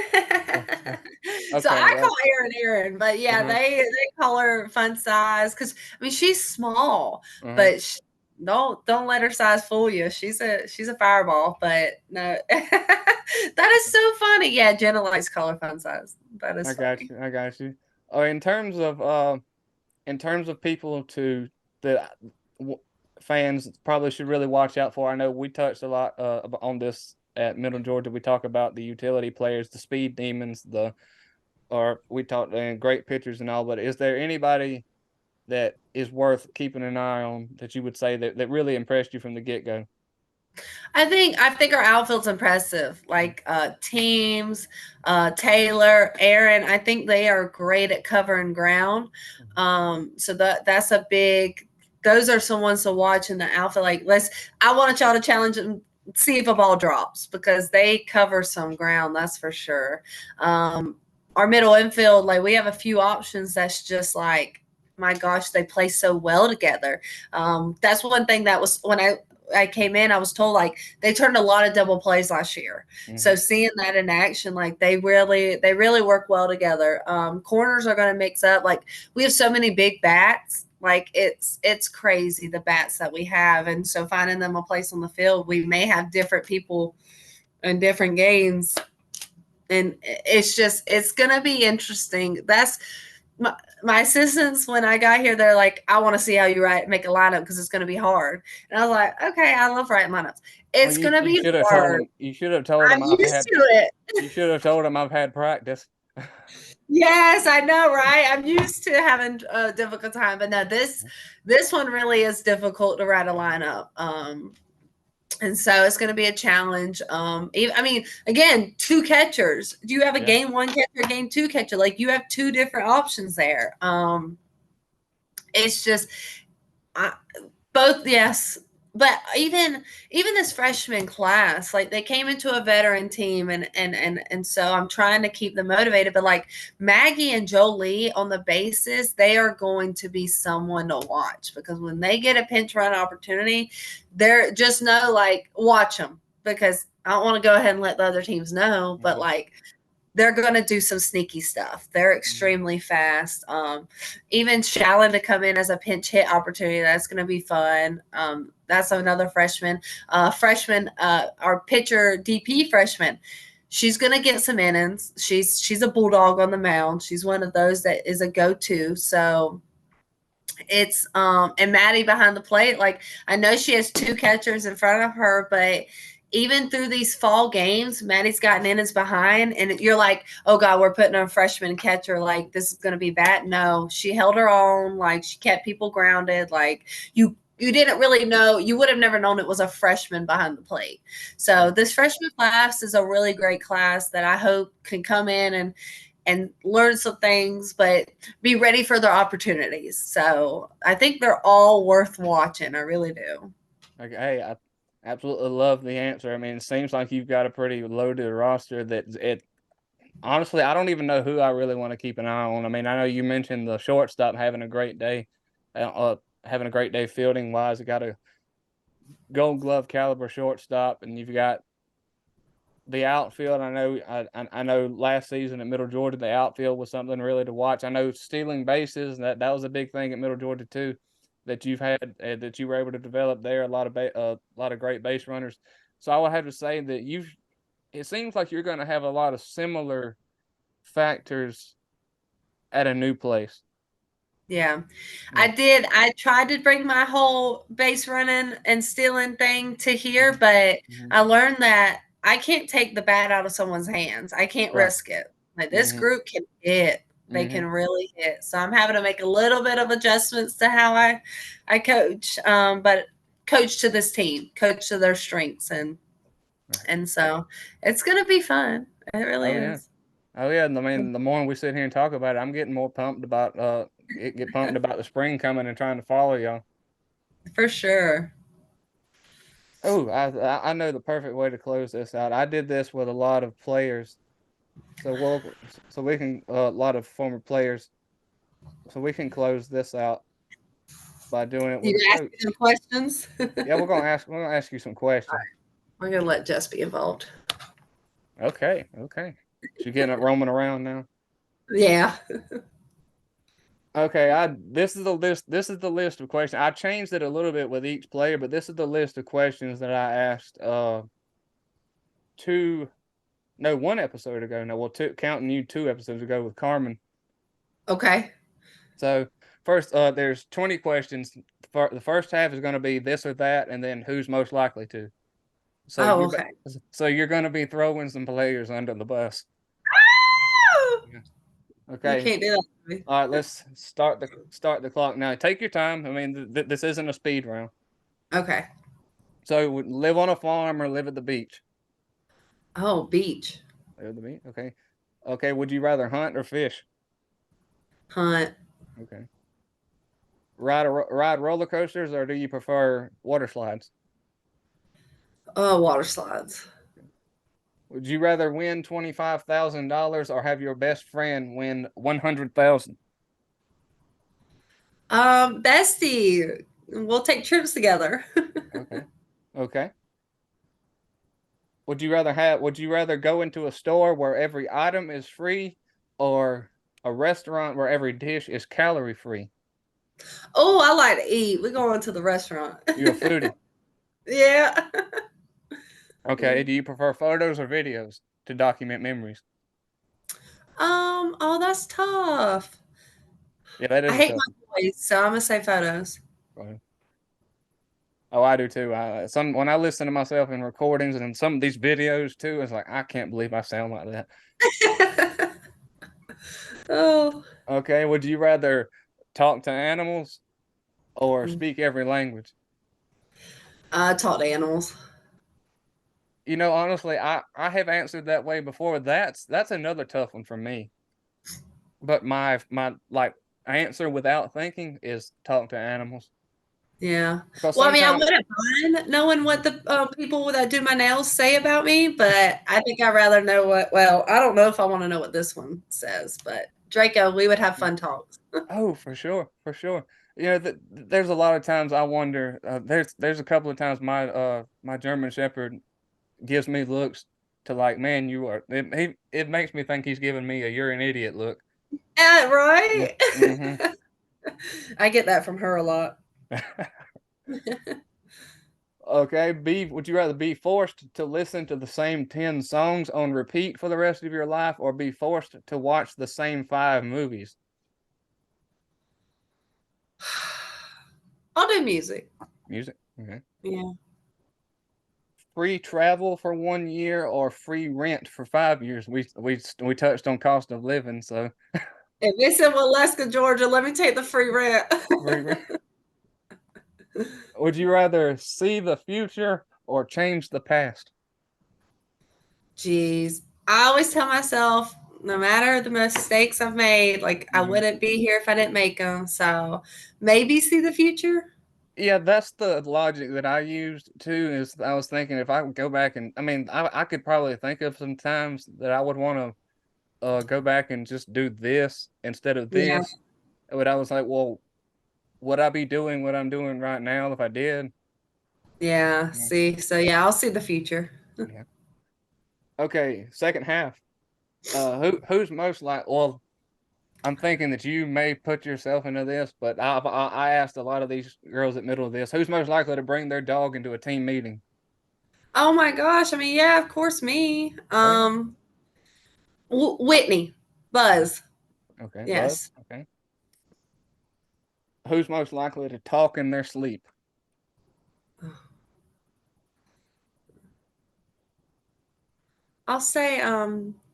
S2: So
S1: Okay.
S2: I call Aaron, but yeah,
S1: Uh-huh.
S2: they call her Fun Size because I mean she's small,
S1: Uh-huh.
S2: but don't let her size fool you. She's a fireball, but no, that is so funny. Yeah, Jenna likes to call her Fun Size. That
S1: I
S2: is
S1: got
S2: funny.
S1: you. I got you. Oh, in terms of people to that w- fans probably should really watch out for. I know we touched a lot on this at Middle Georgia. We talk about the utility players, the speed demons, or we talked great pitchers and all. But is there anybody that is worth keeping an eye on that you would say that really impressed you from the get go?
S2: I think our outfield's impressive. Like teams, Taylor, Aaron. I think they are great at covering ground. So that's a big. Those are some ones to watch in the outfield. Like I want y'all to challenge them. See if a ball drops because they cover some ground. That's for sure. Um, our middle infield, like we have a few options. That's just like my gosh, they play so well together. That's one thing that was when I came in, I was told like they turned a lot of double plays last year. So
S1: Mm-hmm.
S2: seeing that in action, like they really work well together. Corners are going to mix up. Like we have so many big bats. Like it's crazy the bats that we have, and so finding them a place on the field, we may have different people in different games, and it's gonna be interesting. That's my assistants when I got here, they're like, I want to see how you make a lineup because it's going to be hard. And I was like, okay, I love writing lineups.
S1: Well,
S2: It's going to
S1: you
S2: be
S1: should have told
S2: hard.
S1: them. You should have told
S2: I'm
S1: them I've
S2: used
S1: had.
S2: to it.
S1: You should have told them I've had practice.
S2: Yes, I know, right? I'm used to having a difficult time, but no, this one really is difficult to write a lineup. And so it's going to be a challenge. I mean, again, two catchers. Do you have a
S1: Yeah.
S2: game one catcher, game two catcher? Like you have two different options there. It's just I, both, yes. But even this freshman class, like they came into a veteran team, and so I'm trying to keep them motivated. But like Maggie and Jolie on the bases, they are going to be someone to watch because when they get a pinch run opportunity, they're just know like watch them because I don't want to go ahead and let the other teams know, but
S1: Mhm.
S2: like they're going to do some sneaky stuff. They're
S1: Mhm.
S2: extremely fast. Even Shallon to come in as a pinch hit opportunity, that's going to be fun. That's another freshman. Our pitcher DP freshman, she's going to get some innings. She's a bulldog on the mound. She's one of those that is a go to. So it's and Maddie behind the plate. Like I know she has two catchers in front of her, but even through these fall games, Maddie's gotten in as behind, and you're like, oh God, we're putting a freshman catcher. Like this is going to be bad. No, she held her own. Like she kept people grounded. Like you didn't really know. You would have never known it was a freshman behind the plate. So
S1: Yeah.
S2: this freshman class is a really great class that I hope can come in and learn some things, but be ready for their opportunities. So I think they're all worth watching. I really do.
S1: Okay. Hey, I absolutely love the answer. I mean, it seems like you've got a pretty loaded roster that it honestly, I don't even know who I really want to keep an eye on. I mean, I know you mentioned the shortstop having a great day, having a great day fielding wise. You got a Gold Glove caliber shortstop, and you've got the outfield. I know last season at Middle Georgia, the outfield was something really to watch. I know stealing bases, that was a big thing at Middle Georgia too. that you've had that you were able to develop there. A lot of great base runners. So I would have to say that you've. It seems like you're going to have a lot of similar factors at a new place.
S2: Yeah.
S1: Yeah.
S2: I tried to bring my whole base running and stealing thing to here, but
S1: Hmm.
S2: I learned that I can't take the bat out of someone's hands. I can't
S1: Right.
S2: risk it. Like this
S1: Hmm.
S2: group can hit. They
S1: Hmm.
S2: can really hit. So I'm having to make a little bit of adjustments to how I coach. But coach to this team, coach to their strengths
S1: Right.
S2: and so it's gonna be fun. It really
S1: Oh yeah.
S2: is.
S1: Oh yeah. I mean, the more we sit here and talk about it, I'm getting more pumped about get pumped about the spring coming and trying to follow y'all.
S2: For sure.
S1: Oh, I know the perfect way to close this out. I did this with a lot of players, so we can a lot of former players, so we can close this out by doing it with
S2: You
S1: a
S2: ask
S1: coach.
S2: them questions.
S1: Yeah, we're gonna ask you some questions.
S2: We're gonna let Jess be involved.
S1: Okay, okay. She getting it roaming around now.
S2: Yeah.
S1: Okay, I this is the list. This is the list of questions. I changed it a little bit with each player, but this is the list of questions that I asked. Two, no, one episode ago. No, well, two, counting you 2 episodes ago with Carmen.
S2: Okay.
S1: So first, there's 20 questions. The first half is going to be this or that, and then who's most likely to. So
S2: Oh,
S1: you're
S2: okay.
S1: so you're going to be throwing some players under the bus.
S2: Ah!
S1: Yeah.
S2: You
S1: Okay.
S2: can't do that to me.
S1: All right. Let's start the clock now. Take your time. I mean, this isn't a speed round.
S2: Okay.
S1: So live on a farm or live at the beach.
S2: Oh, beach.
S1: Live at the beach. Okay. Okay. Would you rather hunt or fish?
S2: Hunt.
S1: Okay. Ride roller coasters or do you prefer water slides?
S2: Oh, water slides.
S1: Would you rather win $25,000 or have your best friend win 100,000?
S2: Bestie. We'll take trips together.
S1: Okay. Okay. Would you rather go into a store where every item is free or a restaurant where every dish is calorie free?
S2: Oh, I like to eat. We're going to the restaurant.
S1: You a foodie.
S2: Yeah.
S1: Okay. Do you prefer photos or videos to document memories?
S2: Oh, that's tough.
S1: Yeah, that
S2: I
S1: is a
S2: hate
S1: tough
S2: my voice, so I'm gonna say photos.
S1: one. Oh, I do too. Some when I listen to myself in recordings and in some of these videos too, it's like I can't believe I sound like that.
S2: Oh.
S1: Okay, would you rather talk to animals or speak every language?
S2: I talk to animals.
S1: You know, honestly, I have answered that way before. That's another tough one for me. But my like answer without thinking is talk to animals
S2: Yeah.
S1: because
S2: Well, I mean, I
S1: sometimes
S2: wouldn't mind knowing what the people that do my nails say about me, but I think I'd rather know what. Well, I don't know if I want to know what this one says, but Draco, we would have fun talks.
S1: oh for sure for sure. You know, there's a lot of times I wonder. There's a couple of times my German Shepherd gives me looks to like, man, you are. It makes me think he's giving me a you're an idiot look.
S2: Yeah,
S1: Yeah.
S2: right.
S1: Mm-hmm.
S2: I get that from her a lot.
S1: Okay, would you rather be forced to listen to the same 10 songs on repeat for the rest of your life or be forced to watch the same 5 movies?
S2: I'll do music.
S1: Music. Okay.
S2: Yeah.
S1: Free travel for 1 year or free rent for 5 years? We touched on cost of living, so
S2: If it's in Waleska, Georgia, let me take the free rent.
S1: free rent. Would you rather see the future or change the past?
S2: Jeez. I always tell myself, no matter the mistakes I've made, like I
S1: Mhm.
S2: wouldn't be here if I didn't make them. So maybe see the future.
S1: Yeah, that's the logic that I used too. Is I was thinking if I would go back and I mean I could probably think of some times that I would want to go back and just do this instead of
S2: Yeah.
S1: this. But I was like, well, would I be doing what I'm doing right now if I did?
S2: Yeah.
S1: Yeah.
S2: See. So yeah, I'll see the future.
S1: Yeah. Okay, second half. Who's most like? Well, I'm thinking that you may put yourself into this, but I asked a lot of these girls at middle of this, who's most likely to bring their dog into a team meeting?
S2: Oh my gosh. I mean, yeah, of course, me.
S1: Oh yeah.
S2: Whitney, Buzz.
S1: Okay, Buzz.
S2: Yes.
S1: Okay. Who's most likely to talk in their sleep?
S2: I'll say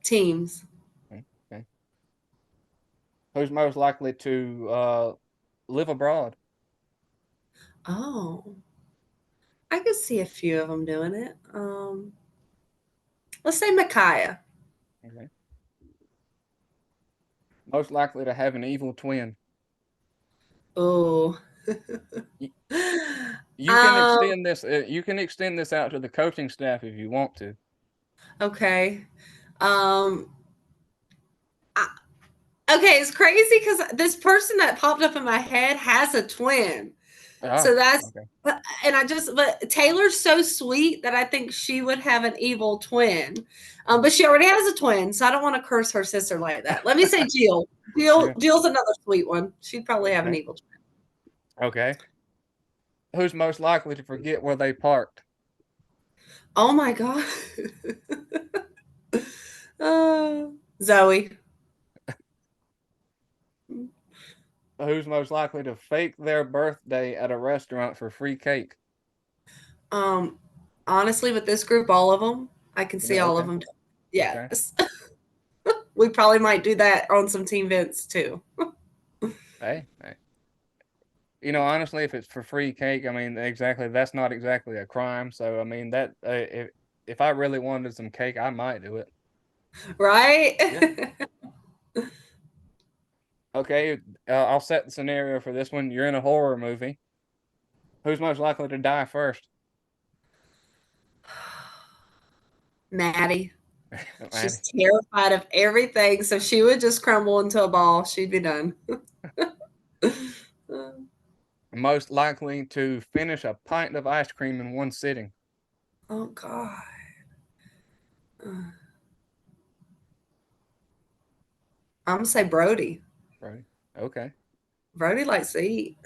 S2: teams.
S1: Okay. Okay. Who's most likely to live abroad?
S2: Oh, I could see a few of them doing it. Let's say Micaiah.
S1: Okay. Most likely to have an evil twin.
S2: Oh.
S1: You, you can
S2: um,
S1: extend this. You can extend this out to the coaching staff if you want to.
S2: okay. Um, I, okay, it's crazy because this person that popped up in my head has a twin.
S1: Oh,
S2: So that's,
S1: okay.
S2: and but Taylor's so sweet that I think she would have an evil twin. But she already has a twin, so I don't want to curse her sister like that. Let me say Jill.
S1: Yeah.
S2: Jill's another sweet one. She'd probably have an
S1: Okay.
S2: evil twin.
S1: Okay. Who's most likely to forget where they parked?
S2: Oh my God. uh, Zoe.
S1: Who's most likely to fake their birthday at a restaurant for free cake?
S2: Um, Honestly, with this group, all of them, I can see
S1: Yeah.
S2: all of
S1: Okay.
S2: them.
S1: Okay.
S2: Yes. We probably might do that on some team events too.
S1: Hey. Hey. Honestly, if it's for free cake, I mean, exactly, that's not exactly a crime. So, I mean, that if I really wanted some cake, I might do it.
S2: Right?
S1: Yeah. Okay. I'll set the scenario for this one. You're in a horror movie. Who's most likely to die first?
S2: Maddie. She's
S1: Maddie.
S2: terrified of everything, so she would just crumble into a ball. She'd be done.
S1: Most likely to finish a pint of ice cream in one sitting.
S2: Oh God. I'm gonna say Brody.
S1: Right. Okay.
S2: Brody likes to eat.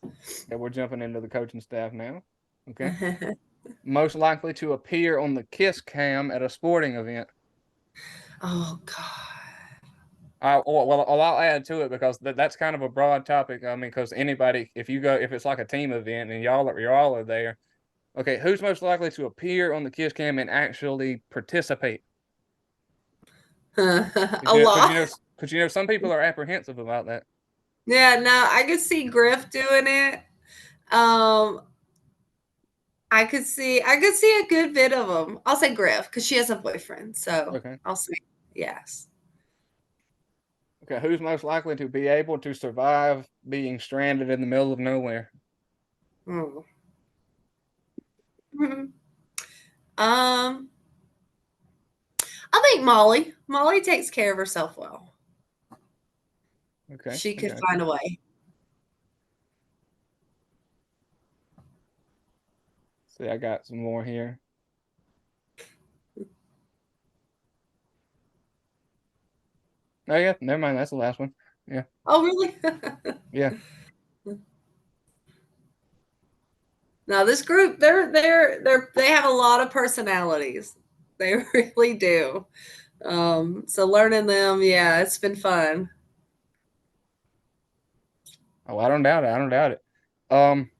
S1: Okay, we're jumping into the coaching staff now. Okay. Most likely to appear on the kiss cam at a sporting event.
S2: Oh God.
S1: Well, I'll add to it because that's kind of a broad topic. I mean, because anybody, if it's like a team event and y'all are there. Okay, who's most likely to appear on the kiss cam and actually participate?
S2: A lot.
S1: Because some people are apprehensive about that.
S2: Yeah, no, I could see Griff doing it. Um, I could see a good bit of them. I'll say Griff because she has a boyfriend, so
S1: Okay.
S2: I'll say yes.
S1: Okay, who's most likely to be able to survive being stranded in the middle of nowhere?
S2: Mm. Mhm. Um, I think Molly. Molly takes care of herself well.
S1: Okay,
S2: She
S1: I
S2: could
S1: got you.
S2: find a way.
S1: See, I got some more here. Oh yeah, never mind. That's the last one. Yeah,
S2: Oh, really?
S1: yeah.
S2: No, this group, they have a lot of personalities. They really do. So learning them, yeah, it's been fun.
S1: Oh, I don't doubt it. I don't doubt it. Um,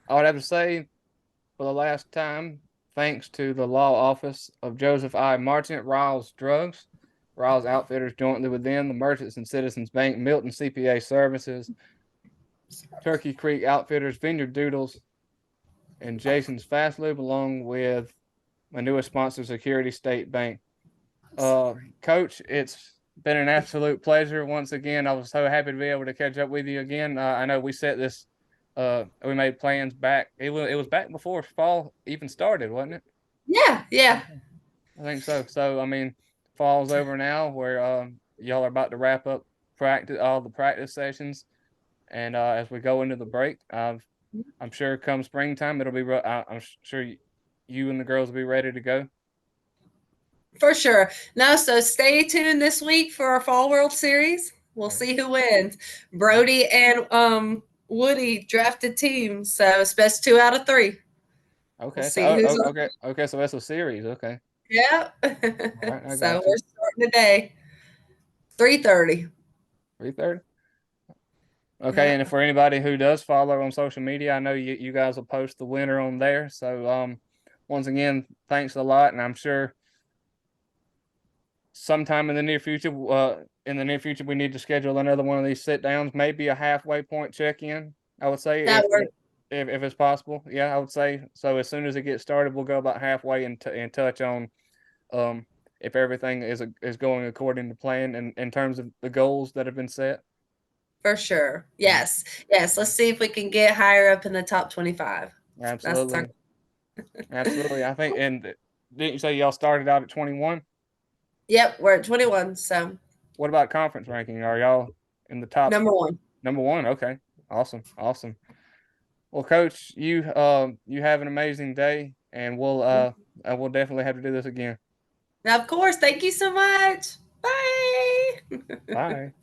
S1: I would have to say for the last time, thanks to the law office of Joseph I. Marchant, Riles Drugs, Riles Outfitters, jointly with them, the Merchants and Citizens Bank, Milton CPA Services, Turkey Creek Outfitters, Vineyard Doodles, and Jason's Fast Lube, along with my newest sponsor, Security State Bank. Coach, it's been an absolute pleasure once again. I was so happy to be able to catch up with you again. I know we set this, we made plans back. It was back before fall even started, wasn't it?
S2: Yeah, yeah.
S1: I think so. So I mean, fall's over now. Where y'all are about to wrap up all the practice sessions, and as we go into the break, I'm sure come springtime it'll be. I'm sure you and the girls will be ready to go.
S2: For sure. No, so stay tuned this week for our Fall World Series. We'll see who wins. Brody and Woody drafted teams, so it's best 2 out of 3. We'll
S1: Okay. So
S2: see who's on.
S1: okay. So that's a series. Okay.
S2: Yeah.
S1: All right. I
S2: So
S1: got
S2: we're
S1: you.
S2: starting today, 3:30.
S1: 3:30. Okay,
S2: Yeah,
S1: and for anybody who does follow on social media, I know you guys will post the winner on there. So once again, thanks a lot, and I'm sure sometime in the near future, we need to schedule another one of these sit downs, maybe a halfway point check in. I would say
S2: that worked.
S1: if it's possible. Yeah, I would say so. As soon as it gets started, we'll go about halfway and touch on um if everything is going according to plan in terms of the goals that have been set.
S2: For sure.
S1: Mhm.
S2: Yes. Yes. Let's see if we can get higher up in the top 25. That's our.
S1: Absolutely. Absolutely. I think, and didn't you say y'all started out at 21?
S2: Yep, we're at 21. So
S1: What about conference ranking? Are y'all in the top
S2: number one.
S1: number one? Okay. Awesome. Awesome. Well, coach, you have an amazing day, and we'll definitely have to do this again.
S2: Now, of course, thank you so much. Bye.
S1: Bye.